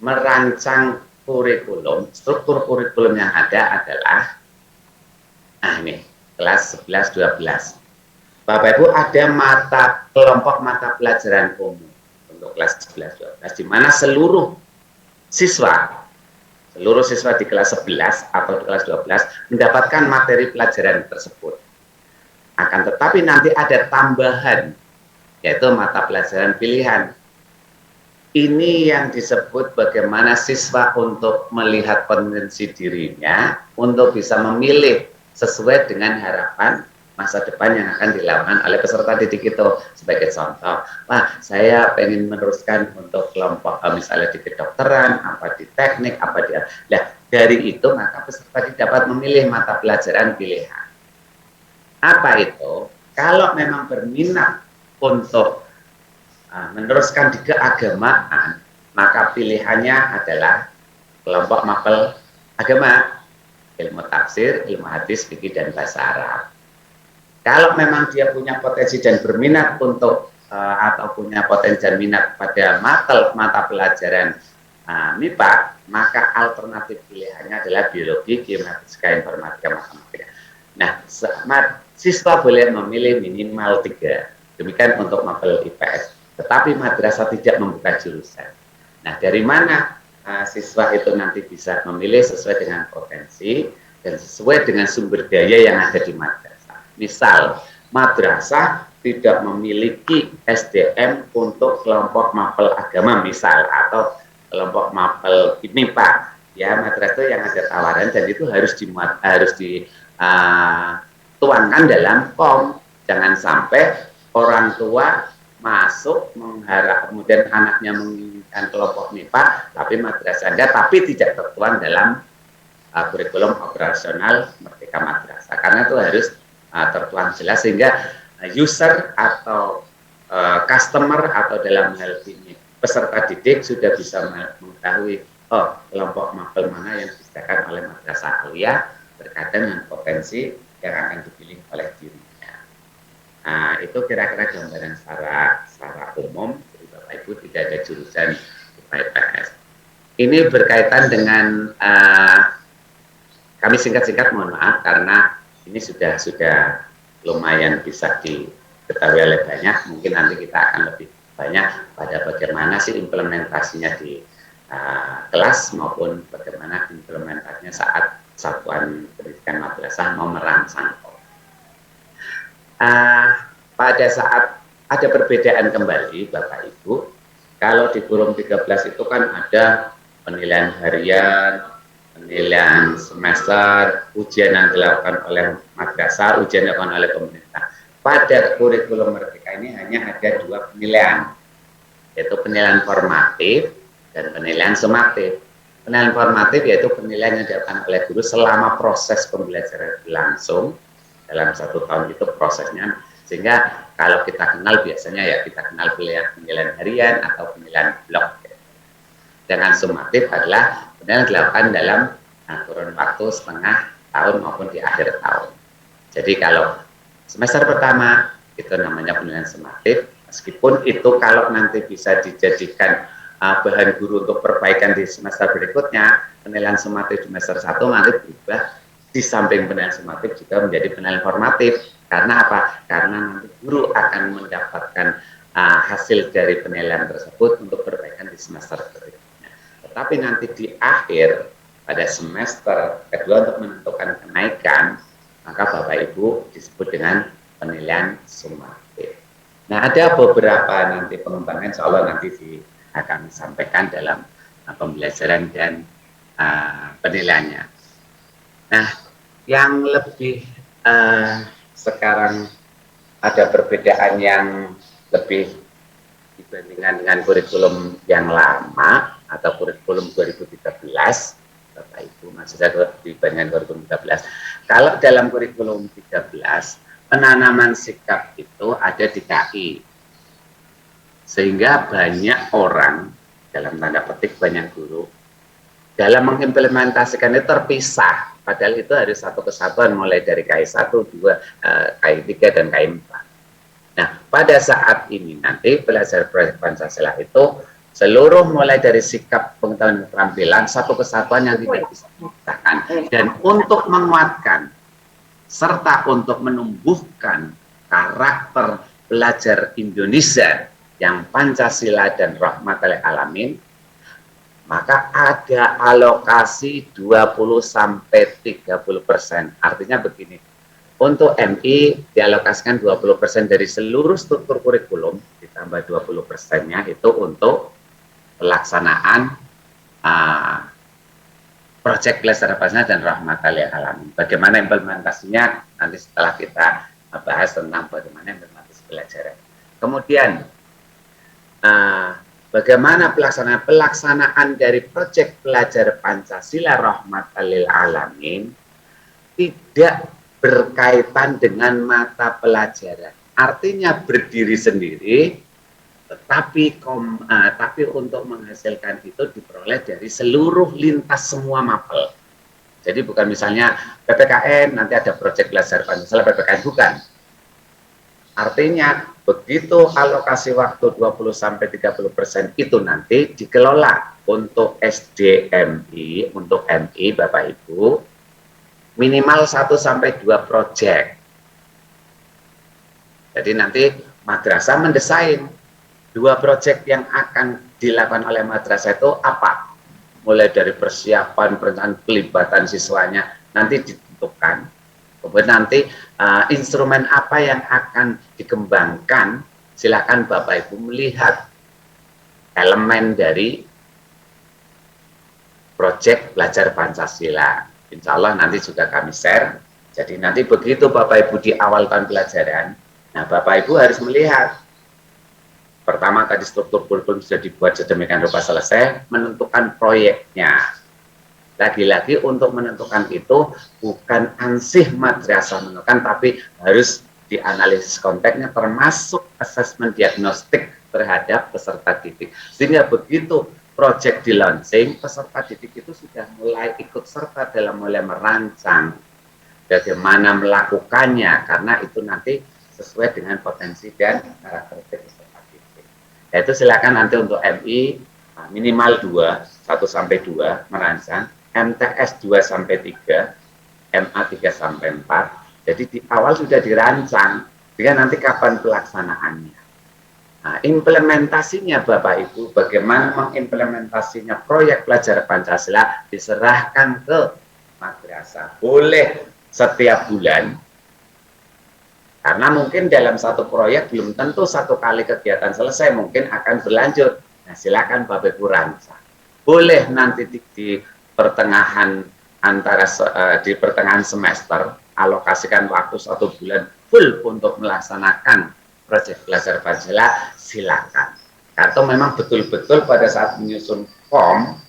merancang kurikulum, struktur kurikulum yang ada adalah, ini, kelas 11-12. Bapak Ibu ada kelompok mata pelajaran umum untuk kelas 11-12, di mana seluruh siswa di kelas 11 atau di kelas 12 mendapatkan materi pelajaran tersebut. Akan tetapi nanti ada tambahan, yaitu mata pelajaran pilihan. Ini yang disebut bagaimana siswa untuk melihat potensi dirinya, untuk bisa memilih sesuai dengan harapan masa depan yang akan dilakukan oleh peserta didik itu. Sebagai contoh, saya pengen meneruskan untuk kelompok misalnya di kedokteran, apa di teknik, apa di... Nah, dari itu maka peserta didik dapat memilih mata pelajaran pilihan. Apa itu? Kalau memang berminat untuk meneruskan di keagamaan, maka pilihannya adalah kelompok mapel agama, ilmu tafsir, ilmu hadis, fikih, dan bahasa Arab. Kalau memang dia punya potensi dan berminat untuk atau punya potensi dan minat pada mata pelajaran MIPA, maka alternatif pilihannya adalah biologi, geomatematika, informatika, matematika. Nah, siswa boleh memilih minimal 3. Demikian untuk mapel IPS. Tetapi madrasah tidak membuka jurusan. Nah, dari mana siswa itu nanti bisa memilih sesuai dengan potensi dan sesuai dengan sumber daya yang ada di madrasah. Misal, madrasah tidak memiliki SDM untuk kelompok mapel agama misal, atau kelompok mapel MIPA, ya madrasah yang ada tawaran dan itu harus dituangkan dalam POM. Jangan sampai orang tua masuk mengharap kemudian anaknya menginginkan kelompok MIPA tapi madrasah ada tapi tidak tertuang dalam kurikulum operasional Merdeka Madrasah, karena itu harus tertuang jelas sehingga user atau customer atau dalam hal ini peserta didik sudah bisa mengetahui kelompok mapel mana yang disediakan oleh madrasah aliyah berkaitan dengan potensi yang akan dipilih oleh dirinya. Nah, itu kira-kira gambaran secara umum. Jadi Bapak Ibu tidak ada jurusan IPS. Ini berkaitan dengan kami singkat-singkat, mohon maaf karena ini sudah lumayan bisa diketahui oleh banyak. Mungkin nanti kita akan lebih banyak pada bagaimana sih implementasinya di kelas maupun bagaimana implementasinya saat satuan pendidikan madrasah mau merangsang. Pada saat ada perbedaan kembali Bapak Ibu, kalau di kurikulum 13 itu kan ada penilaian harian, penilaian semester, ujian yang dilakukan oleh madrasah, ujian yang dilakukan oleh pemerintah. Pada kurikulum Merdeka ini hanya ada 2 penilaian, yaitu penilaian formatif dan penilaian sumatif. Penilaian formatif yaitu penilaian yang dilakukan oleh guru selama proses pembelajaran berlangsung dalam 1 tahun itu prosesnya, sehingga kalau kita kenal biasanya ya kita kenal penilaian harian atau penilaian blok. Dengan sumatif adalah penilaian dilakukan dalam kurun waktu setengah tahun maupun di akhir tahun. Jadi kalau semester pertama itu namanya penilaian sumatif, meskipun itu kalau nanti bisa dijadikan bahan guru untuk perbaikan di semester berikutnya, penilaian sumatif di semester 1 nanti berubah di samping penilaian sumatif juga menjadi penilaian formatif. Karena apa? Karena nanti guru akan mendapatkan hasil dari penilaian tersebut untuk perbaikan di semester berikutnya. Tetapi nanti di akhir pada semester kedua untuk menentukan kenaikan, maka Bapak Ibu disebut dengan penilaian sumatif. Nah, ada beberapa nanti pengembangan insya Allah nanti akan disampaikan dalam pembelajaran dan penilaiannya. Nah, yang lebih sekarang ada perbedaan yang lebih dibandingkan dengan kurikulum yang lama atau kurikulum 2013, Bapak Ibu, maksudnya dibandingkan kurikulum 13. Kalau dalam kurikulum 13, penanaman sikap itu ada di KI. Sehingga banyak orang, dalam tanda petik banyak guru, dalam mengimplementasikan itu terpisah. Padahal itu harus satu kesatuan mulai dari KI 1, 2, KI 3, dan KI 4. Nah, pada saat ini nanti belajar Pancasila itu seluruh mulai dari sikap, pengetahuan, keterampilan, satu kesatuan yang tidak bisa dipisahkan. Dan untuk menguatkan serta untuk menumbuhkan karakter belajar Indonesia yang Pancasila dan rahmatal alamin, maka ada alokasi 20-30%. Artinya begini, untuk MI dialokasikan 20% dari seluruh struktur kurikulum, ditambah 20%-nya itu untuk pelaksanaan proyek belajar Pancasila dan rahmatal alamin. Bagaimana implementasinya nanti setelah kita bahas tentang bagaimana implementasi pelajaran. Kemudian bagaimana pelaksanaan dari proyek belajar Pancasila rahmatal alamin tidak berkaitan dengan mata pelajaran. Artinya berdiri sendiri, tapi untuk menghasilkan itu diperoleh dari seluruh lintas semua mapel. Jadi bukan misalnya PPKN nanti ada proyek belajar Pancasila PPKN, bukan. Artinya begitu alokasi waktu 20-30% itu nanti dikelola untuk SDMI, untuk MI Bapak Ibu, minimal 1-2 proyek. Jadi nanti madrasah mendesain 2 proyek yang akan dilakukan oleh madrasah itu apa? Mulai dari persiapan, perencanaan, pelibatan siswanya nanti ditentukan. Kemudian nanti instrumen apa yang akan dikembangkan, silakan Bapak Ibu melihat elemen dari proyek belajar Pancasila. Insya Allah nanti juga kami share. Jadi nanti begitu Bapak Ibu di awal tahun pelajaran, nah Bapak Ibu harus melihat, pertama tadi struktur kurikulum sudah dibuat sedemikian rupa selesai, menentukan proyeknya. Lagi-lagi untuk menentukan itu bukan ansih madrasah menentukan, tapi harus dianalisis konteksnya termasuk asesmen diagnostik terhadap peserta didik. Sehingga begitu proyek di launching, peserta didik itu sudah mulai ikut serta dalam mulai merancang bagaimana melakukannya, karena itu nanti sesuai dengan potensi dan karakteristik peserta didik. Yaitu silakan nanti untuk MI minimal 1-2 merancang, MTS 2-3, MA 3-4. Jadi di awal sudah dirancang, sehingga nanti kapan pelaksanaannya. Nah, implementasinya Bapak Ibu, bagaimana mengimplementasinya proyek belajar Pancasila diserahkan ke madrasah. Boleh setiap bulan, karena mungkin dalam satu proyek belum tentu satu kali kegiatan selesai, mungkin akan berlanjut. Nah, silakan Bapak Ibu rancang. Boleh nanti di pertengahan di pertengahan semester alokasikan waktu 1 bulan full untuk melaksanakan proyek belajar Pancasila, silakan. Atau memang betul-betul pada saat menyusun form,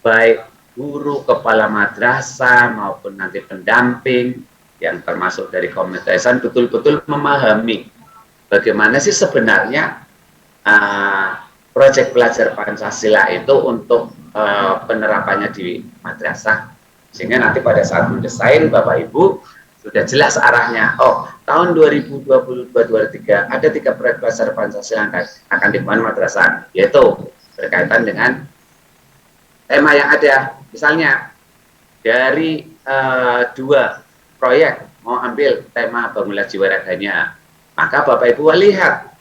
baik guru, kepala madrasah maupun nanti pendamping yang termasuk dari komitesan betul-betul memahami bagaimana sih sebenarnya proyek belajar Pancasila itu untuk penerapannya di madrasah, sehingga nanti pada saat mendesain Bapak Ibu sudah jelas arahnya. Oh, tahun 2022-2023 ada 3 proyek belajar Pancasila yang akan dibangun madrasah, yaitu berkaitan dengan tema yang ada. Misalnya dari 2 proyek mau ambil tema bangunlah jiwa raganya, maka Bapak Ibu lihat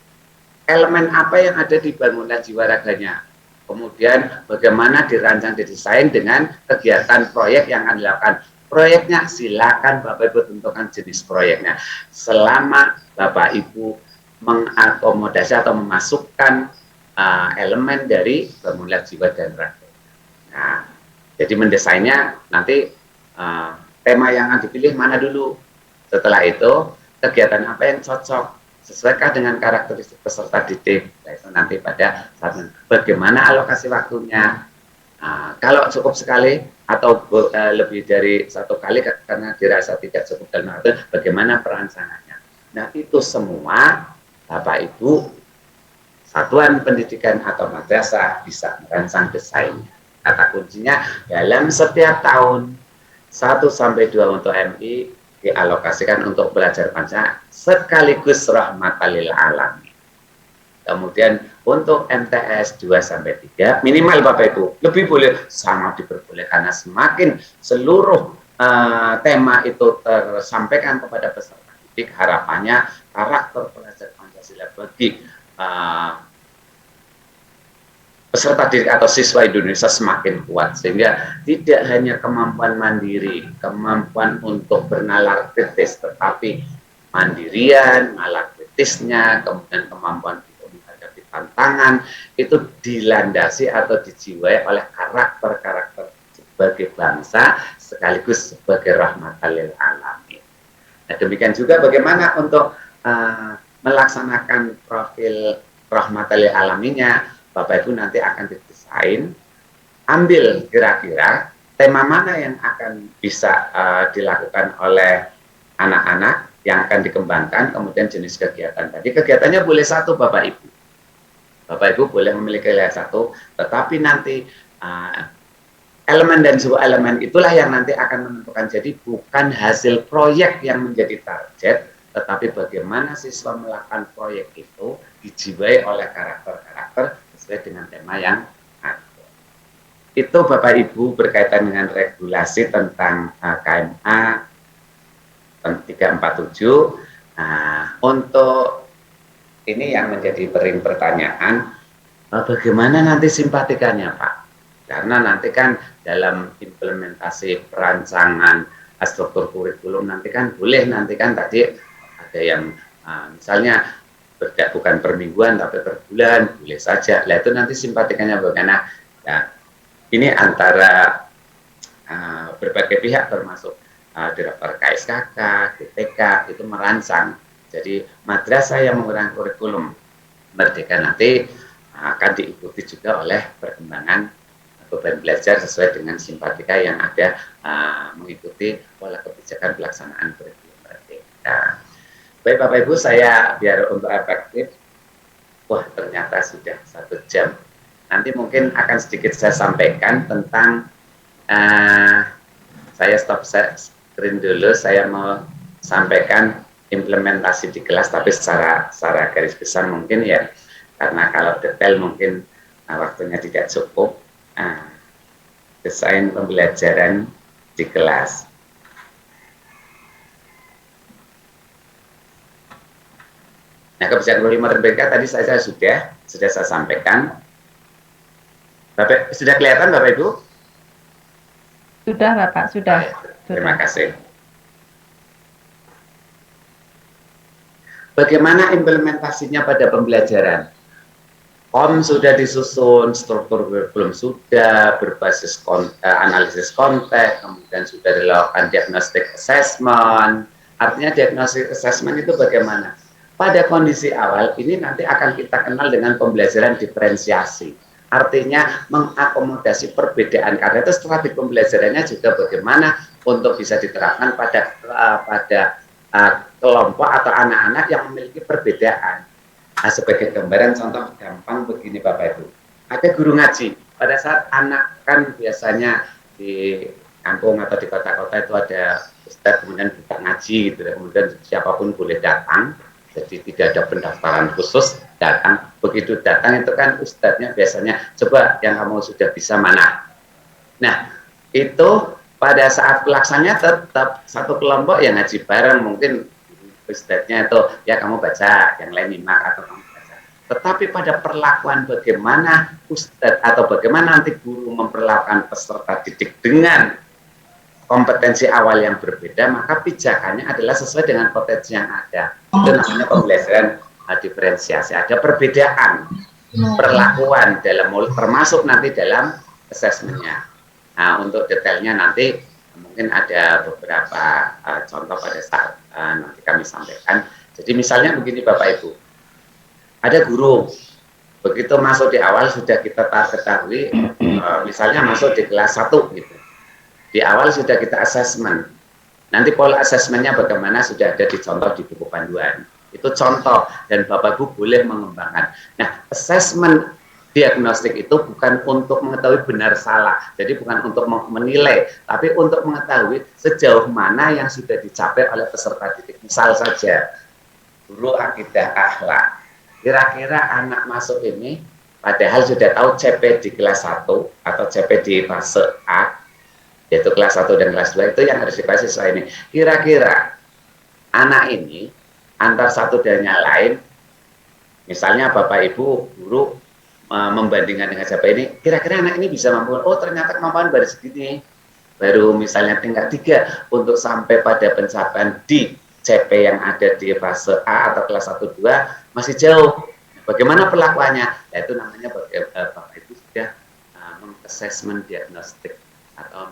elemen apa yang ada di bangunan jiwa raganya. Kemudian bagaimana dirancang, didesain dengan kegiatan proyek yang akan dilakukan. Proyeknya silakan Bapak Ibu tentukan jenis proyeknya. Selama Bapak Ibu mengakomodasi atau memasukkan elemen dari bangunan jiwa dan raga. Nah, jadi mendesainnya nanti tema yang akan dipilih mana dulu. Setelah itu kegiatan apa yang cocok, sesuaikan dengan karakteristik peserta didik. Nah, itu nanti pada saat bagaimana alokasi waktunya. Nah, kalau cukup sekali atau lebih dari 1 kali karena dirasa tidak cukup dalam waktu, bagaimana perancangannya. Nah, itu semua Bapak Ibu satuan pendidikan atau madrasah bisa merancang desainnya. Kata kuncinya dalam setiap tahun 1-2 untuk MI dialokasikan untuk belajar Pancasila sekaligus rahmatan lil alamin. Kemudian untuk MTS 2-3 minimal Bapak Ibu, lebih boleh sangat diperbolehkan, karena semakin seluruh tema itu tersampaikan kepada peserta didik, harapannya karakter belajar Pancasila bagi peserta didik atau siswa Indonesia semakin kuat, sehingga tidak hanya kemampuan mandiri, kemampuan untuk bernalar kritis, tetapi mandirian, nalar kritisnya, kemudian kemampuan untuk menghadapi tantangan itu dilandasi atau dijiwai oleh karakter-karakter sebagai bangsa sekaligus sebagai rahmatan lil alamin. Nah, demikian juga bagaimana untuk melaksanakan profil rahmatan lil alaminnya. Bapak Ibu nanti akan didesain, ambil kira-kira tema mana yang akan bisa dilakukan oleh anak-anak yang akan dikembangkan, kemudian jenis kegiatan tadi. Kegiatannya boleh 1 Bapak Ibu. Bapak Ibu boleh memiliki 1, tetapi nanti elemen dan sebuah elemen itulah yang nanti akan menentukan. Jadi bukan hasil proyek yang menjadi target, tetapi bagaimana siswa melakukan proyek itu dijiwai oleh karakter-karakter sesuai dengan tema yang ada. Itu Bapak Ibu berkaitan dengan regulasi tentang KMA 347. Nah, untuk ini yang menjadi pertanyaan, bagaimana nanti simpatikannya Pak? Karena nanti kan dalam implementasi perancangan struktur kurikulum nanti kan boleh nanti kan tadi ada yang misalnya bukan per mingguan tapi per bulan boleh saja. Lah itu nanti simpatikannya bagaimana? Ya, ini antara berbagai pihak termasuk Direktur KSKK, DPK itu merancang. Jadi madrasah yang menggunakan kurikulum Merdeka nanti akan diikuti juga oleh perkembangan beban belajar sesuai dengan simpatika yang ada mengikuti pola kebijakan pelaksanaan kurikulum Merdeka. Baik Bapak Ibu, saya biar untuk efektif, wah ternyata sudah 1 jam. Nanti mungkin akan sedikit saya sampaikan tentang saya stop screen dulu, saya mau sampaikan implementasi di kelas tapi secara garis besar mungkin ya, karena kalau detail mungkin waktunya tidak cukup. Desain pembelajaran di kelas. Nah, kebijakan kurikulum Merdeka tadi saya sudah saya sampaikan. Bapak sudah kelihatan Bapak Ibu?
Sudah Bapak, sudah.
Terima kasih. Bagaimana implementasinya pada pembelajaran? Sudah disusun, struktur kurikulum sudah, berbasis analisis konteks, kemudian sudah dilakukan diagnostic assessment. Artinya diagnostic assessment itu bagaimana? Pada kondisi awal ini nanti akan kita kenal dengan pembelajaran diferensiasi. Artinya mengakomodasi perbedaan, karena itu strategi pembelajarannya juga bagaimana untuk bisa diterapkan pada kelompok atau anak-anak yang memiliki perbedaan. Nah, sebagai gambaran contoh gampang begini Bapak Ibu, ada guru ngaji. Pada saat anak kan biasanya di kampung atau di kota-kota itu ada ustadz kemudian buka ngaji gitu, kemudian siapapun boleh datang, jadi tidak ada pendaftaran khusus, datang. Begitu datang itu kan ustadznya biasanya coba yang kamu sudah bisa mana. Nah itu pada saat pelaksananya tetap satu kelompok yang ngaji bareng, mungkin ustadznya itu ya kamu baca, yang lain nyimak atau kamu baca. Tetapi pada perlakuan bagaimana ustadz atau bagaimana nanti guru memperlakukan peserta didik dengan kompetensi awal yang berbeda, maka pijakannya adalah sesuai dengan potensi yang ada. Itu namanya pembelajaran diferensiasi. Ada perbedaan perlakuan dalam termasuk nanti dalam asesmennya. Nah, untuk detailnya nanti mungkin ada beberapa contoh pada saat nanti kami sampaikan. Jadi misalnya begini Bapak Ibu, ada guru, begitu masuk di awal sudah kita ketahui, misalnya masuk di kelas 1 gitu. Di awal sudah kita asesmen. Nanti pola asesmennya bagaimana sudah ada dicontoh di buku panduan. Itu contoh dan Bapak Ibu boleh mengembangkan. Nah, asesmen diagnostik itu bukan untuk mengetahui benar salah, jadi bukan untuk menilai, tapi untuk mengetahui sejauh mana yang sudah dicapai oleh peserta didik. Misal saja, guru akidah akhlak, kira-kira anak masuk ini, padahal sudah tahu CP di kelas 1 atau CP di fase A, yaitu kelas 1 dan kelas 2, itu yang harus dibahas siswa ini. Kira-kira anak ini, antar satu dan yang lain, misalnya Bapak Ibu, guru, membandingkan dengan siapa ini, kira-kira anak ini bisa mampu, oh ternyata kemampuan baru segini, baru misalnya tingkat 3 untuk sampai pada pencapaian di CP yang ada di fase A atau kelas 1-2 masih jauh. Bagaimana perlakuannya? Ya, itu namanya Bapak Ibu sudah assessment diagnostik atau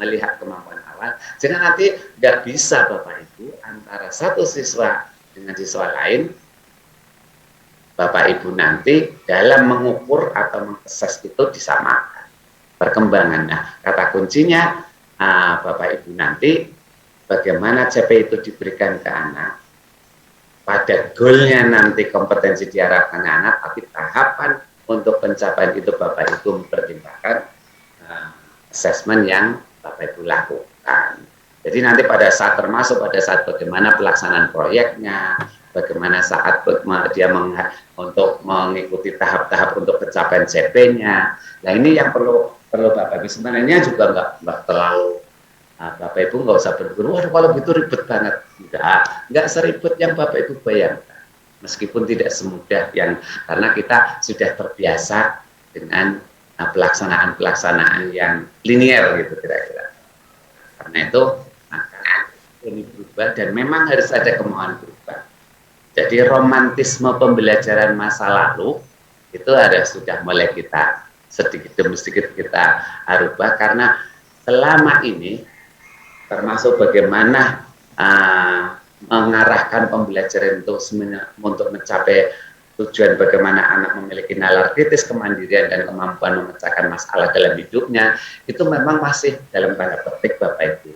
melihat kemampuan awal. Jadi nanti nggak bisa Bapak Ibu antara satu siswa dengan siswa lain, Bapak Ibu nanti dalam mengukur atau mengakses itu disamakan perkembangan. Nah, kata kuncinya Bapak Ibu nanti bagaimana CP itu diberikan ke anak, pada goalnya nanti kompetensi diarahkan ke anak, tapi tahapan untuk pencapaian itu Bapak Ibu mempertimbangkan asesmen yang Bapak Ibu lakukan. Jadi nanti pada saat termasuk pada saat bagaimana pelaksanaan proyeknya, bagaimana saat dia untuk mengikuti tahap-tahap untuk pencapaian CP-nya. Nah ini yang perlu Bapak Ibu, sebenarnya juga nggak terlalu Bapak Ibu nggak usah berpikir, waduh kalau gitu ribet banget. Nggak seribet yang Bapak Ibu bayangkan. Meskipun tidak semudah yang, karena kita sudah terbiasa dengan pelaksanaan-pelaksanaan yang linear gitu kira-kira. Karena itu maka ini berubah dan memang harus ada kemauan berubah. Jadi romantisme pembelajaran masa lalu itu sudah mulai kita sedikit demi sedikit kita rubah, karena selama ini termasuk bagaimana mengarahkan pembelajaran untuk mencapai tujuan bagaimana anak memiliki nalar kritis, kemandirian, dan kemampuan memecahkan masalah dalam hidupnya, itu memang masih dalam tanda petik Bapak Ibu.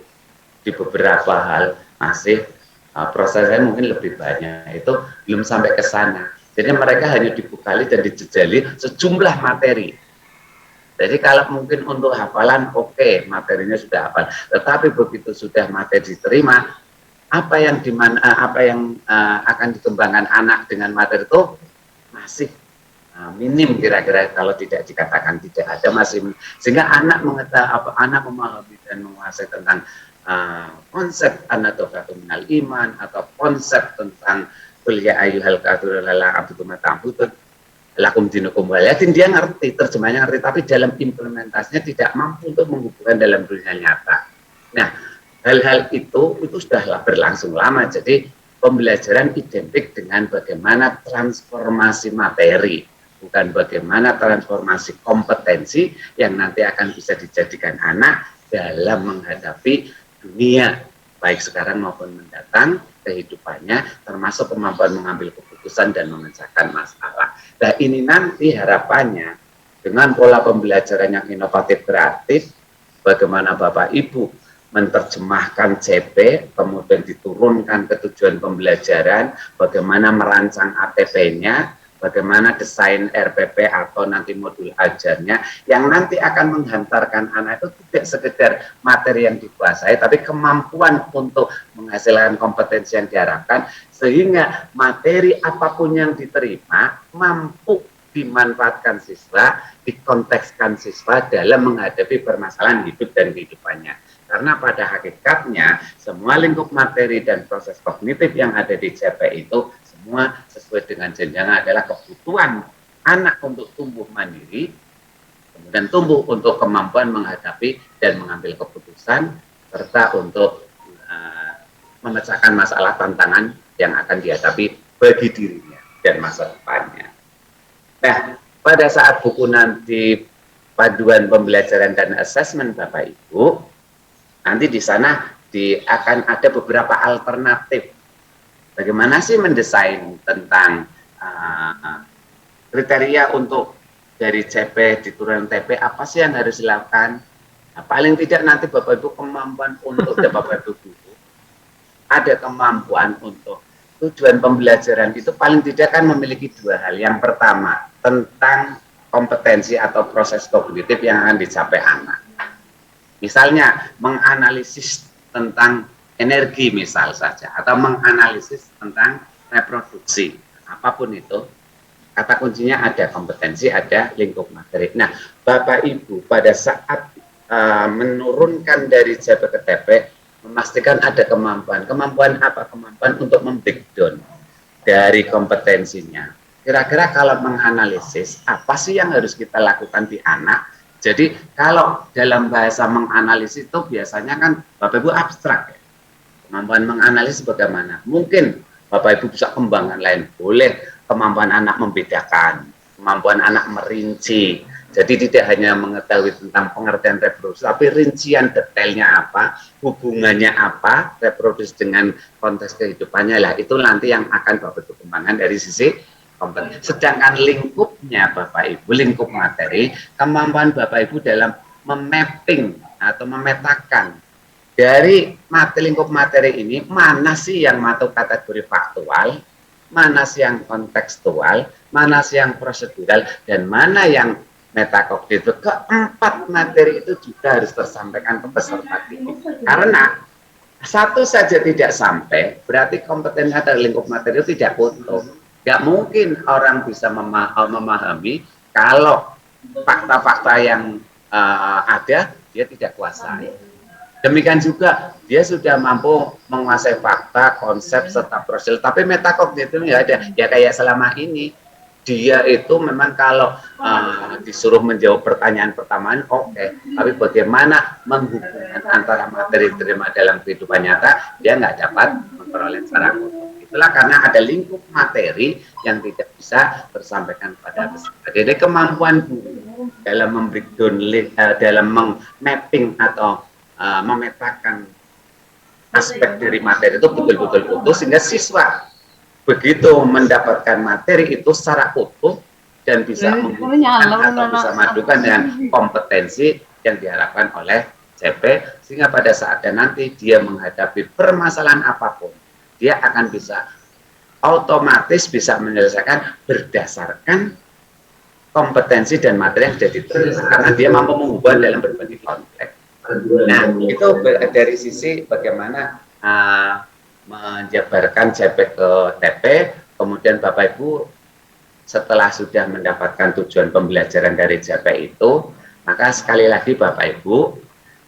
Di beberapa hal masih prosesnya mungkin lebih banyak, itu belum sampai ke sana. Jadi mereka hanya dibekali dan dijejali sejumlah materi. Jadi kalau mungkin untuk hafalan, oke, materinya sudah hafal. Tetapi begitu sudah materi diterima, apa yang akan dikembangkan anak dengan materi itu masih minim kira-kira, kalau tidak dikatakan tidak ada, masih sehingga anak mengetahui anak memahami dan menguasai tentang konsep anatofatul minal iman atau konsep tentang kuliah ayyuhal kafirun la a'budu ma ta'budun lakum dinukum waliyatin, dia ngerti, terjemahnya ngerti, tapi dalam implementasinya tidak mampu untuk menghubungkan dalam dunia nyata. Nah, hal-hal itu sudah berlangsung lama. Jadi pembelajaran identik dengan bagaimana transformasi materi, bukan bagaimana transformasi kompetensi yang nanti akan bisa dijadikan anak dalam menghadapi dunia, baik sekarang maupun mendatang, kehidupannya, termasuk kemampuan mengambil keputusan dan memecahkan masalah. Nah ini nanti harapannya dengan pola pembelajaran yang inovatif kreatif, bagaimana Bapak Ibu menerjemahkan CP, kemudian diturunkan ke tujuan pembelajaran, bagaimana merancang ATP-nya, bagaimana desain RPP atau nanti modul ajarnya, yang nanti akan menghantarkan anak itu tidak sekedar materi yang dikuasai, tapi kemampuan untuk menghasilkan kompetensi yang diharapkan, sehingga materi apapun yang diterima mampu dimanfaatkan siswa, dikontekskan siswa dalam menghadapi permasalahan hidup dan kehidupannya. Karena pada hakikatnya semua lingkup materi dan proses kognitif yang ada di CP itu semua sesuai dengan jenjang adalah kebutuhan anak untuk tumbuh mandiri, kemudian tumbuh untuk kemampuan menghadapi dan mengambil keputusan, serta untuk memecahkan masalah tantangan yang akan dihadapi bagi dirinya dan masa depannya. Nah, pada saat buku nanti panduan pembelajaran dan asesmen Bapak Ibu, nanti di sana akan ada beberapa alternatif. Bagaimana sih mendesain tentang kriteria untuk dari CP diturunkan TP, apa sih yang harus dilakukan? Nah, paling tidak nanti Bapak Ibu kemampuan untuk Bapak Ibu ada kemampuan untuk tujuan pembelajaran itu paling tidak kan memiliki dua hal. Yang pertama tentang kompetensi atau proses kognitif yang akan dicapai anak. Misalnya menganalisis tentang energi misal saja, atau menganalisis tentang reproduksi, apapun itu, kata kuncinya ada kompetensi, ada lingkup materi. Nah, Bapak Ibu pada saat menurunkan dari CP ke TP, memastikan ada kemampuan apa? Kemampuan untuk membreakdown dari kompetensinya. Kira-kira kalau menganalisis, apa sih yang harus kita lakukan di anak? Jadi kalau dalam bahasa menganalisis itu biasanya kan Bapak Ibu abstrak ya. Kemampuan menganalisis bagaimana? Mungkin Bapak Ibu bisa kembangkan lain. Boleh kemampuan anak membedakan, kemampuan anak merinci. Jadi tidak hanya mengetahui tentang pengertian reproduksi, tapi rincian detailnya apa, hubungannya apa, reproduksi dengan konteks kehidupannya lah. Itu nanti yang akan Bapak Ibu kembangkan dari sisi kompetensi. Sedangkan lingkupnya Bapak Ibu, lingkup materi, kemampuan Bapak Ibu dalam memapping atau memetakan dari lingkup materi ini, mana sih yang masuk kategori faktual, mana sih yang kontekstual, mana sih yang prosedural, dan mana yang metakognitif. Keempat materi itu juga harus tersampaikan ke peserta didik. Karena Satu saja tidak sampai, berarti kompetensi atau lingkup materi itu tidak utuh. Nggak mungkin orang bisa memahami kalau fakta-fakta yang ada dia tidak kuasai. Demikian juga dia sudah mampu menguasai fakta, konsep, serta prosedur, tapi metakognitif nggak ada. Ya kayak selama ini dia itu memang kalau disuruh menjawab pertanyaan pertama, oke. Tapi bagaimana menghubungkan antara materi terima dalam kehidupan nyata, dia nggak dapat memperoleh secara utuh. Itulah karena ada lingkup materi yang tidak bisa tersampaikan pada peserta. Jadi kemampuan guru dalam membreakdown, dalam mapping atau memetakan aspek dari materi itu betul-betul utuh, sehingga siswa begitu mendapatkan materi itu secara utuh dan bisa menghubungkan atau bisa madukan dengan kompetensi yang diharapkan oleh CP, sehingga pada saat dan nanti dia menghadapi permasalahan apapun, dia akan bisa otomatis bisa menyelesaikan berdasarkan kompetensi dan materi yang sudah diterima, karena dia mampu menghubungkan dalam berbagai konteks. Nah, itu dari sisi bagaimana menjabarkan CP ke TP, kemudian Bapak Ibu setelah sudah mendapatkan tujuan pembelajaran dari CP itu, maka sekali lagi Bapak Ibu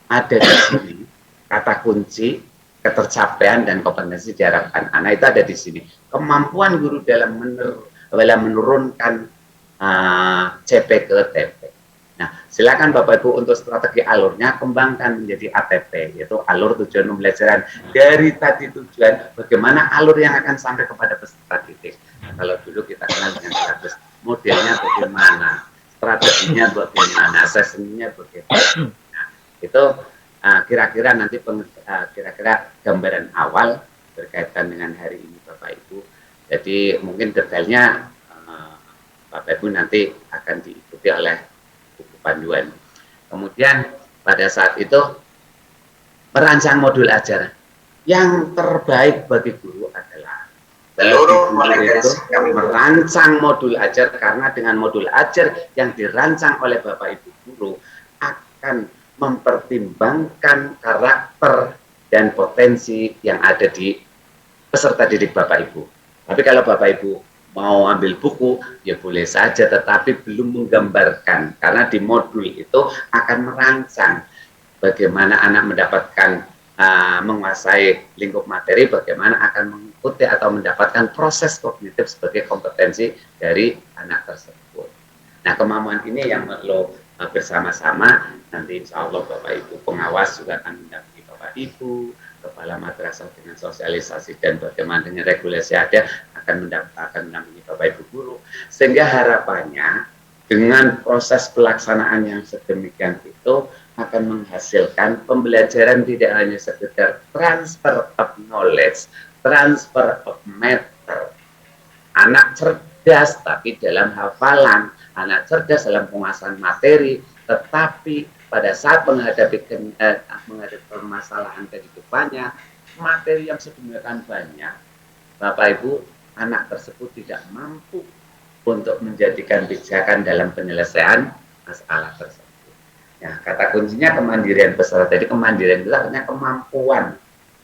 ada di sini kata kunci ketercapaian dan kompetensi diharapkan anak itu ada di sini. Kemampuan guru dalam menurunkan CP ke TP. Nah, silakan Bapak Ibu untuk strategi alurnya kembangkan menjadi ATP, yaitu alur tujuan pembelajaran. Dari tadi tujuan, bagaimana alur yang akan sampai kepada peserta didik. Nah, kalau dulu kita kenal dengan status, modelnya bagaimana, strateginya bagaimana, assessment-nya bagaimana. Nah, itu kira-kira nanti kira-kira gambaran awal berkaitan dengan hari ini Bapak Ibu. Jadi mungkin detailnya Bapak Ibu nanti akan diikuti oleh buku panduan. Kemudian pada saat itu merancang modul ajar. Yang terbaik bagi guru adalah seluruh guru itu merancang modul ajar, karena dengan modul ajar yang dirancang oleh Bapak Ibu guru akan mempertimbangkan karakter dan potensi yang ada di peserta didik Bapak Ibu. Tapi kalau Bapak Ibu mau ambil buku, ya boleh saja, tetapi belum menggambarkan, karena di modul itu akan merancang bagaimana anak mendapatkan menguasai lingkup materi, bagaimana akan mengikuti atau mendapatkan proses kognitif sebagai kompetensi dari anak tersebut. Nah, kemampuan ini yang perlu bersama-sama, nanti insya Allah Bapak Ibu pengawas juga akan mendampingi Bapak Ibu, kepala madrasah dengan sosialisasi dan bagaimana dengan regulasi ada akan mendampingi Bapak Ibu guru, sehingga harapannya dengan proses pelaksanaan yang sedemikian itu akan menghasilkan pembelajaran tidak hanya sekedar transfer of knowledge, transfer of matter. Anak cerdas tapi dalam hafalan, anak cerdas dalam penguasaan materi, tetapi pada saat menghadapi permasalahan kehidupannya, materi yang sedemikian banyak, Bapak Ibu, anak tersebut tidak mampu untuk menjadikan pijakan dalam penyelesaian masalah tersebut. Nah, kata kuncinya kemandirian peserta. Jadi kemandirian itu artinya kemampuan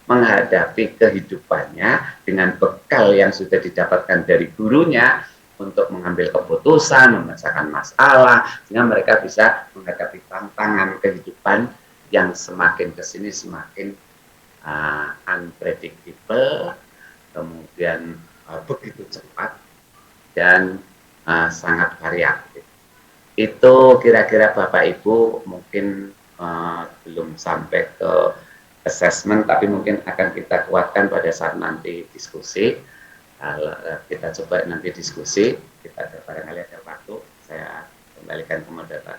menghadapi kehidupannya dengan bekal yang sudah didapatkan dari gurunya untuk mengambil keputusan, memecahkan masalah, sehingga mereka bisa menghadapi tantangan kehidupan yang semakin kesini semakin unpredictable, kemudian begitu cepat dan sangat variatif. Itu kira-kira Bapak Ibu mungkin belum sampai ke assessment, tapi mungkin akan kita kuatkan pada saat nanti diskusi. Kita coba nanti diskusi, kita barangkali ada waktu, saya kembalikan ke moderator.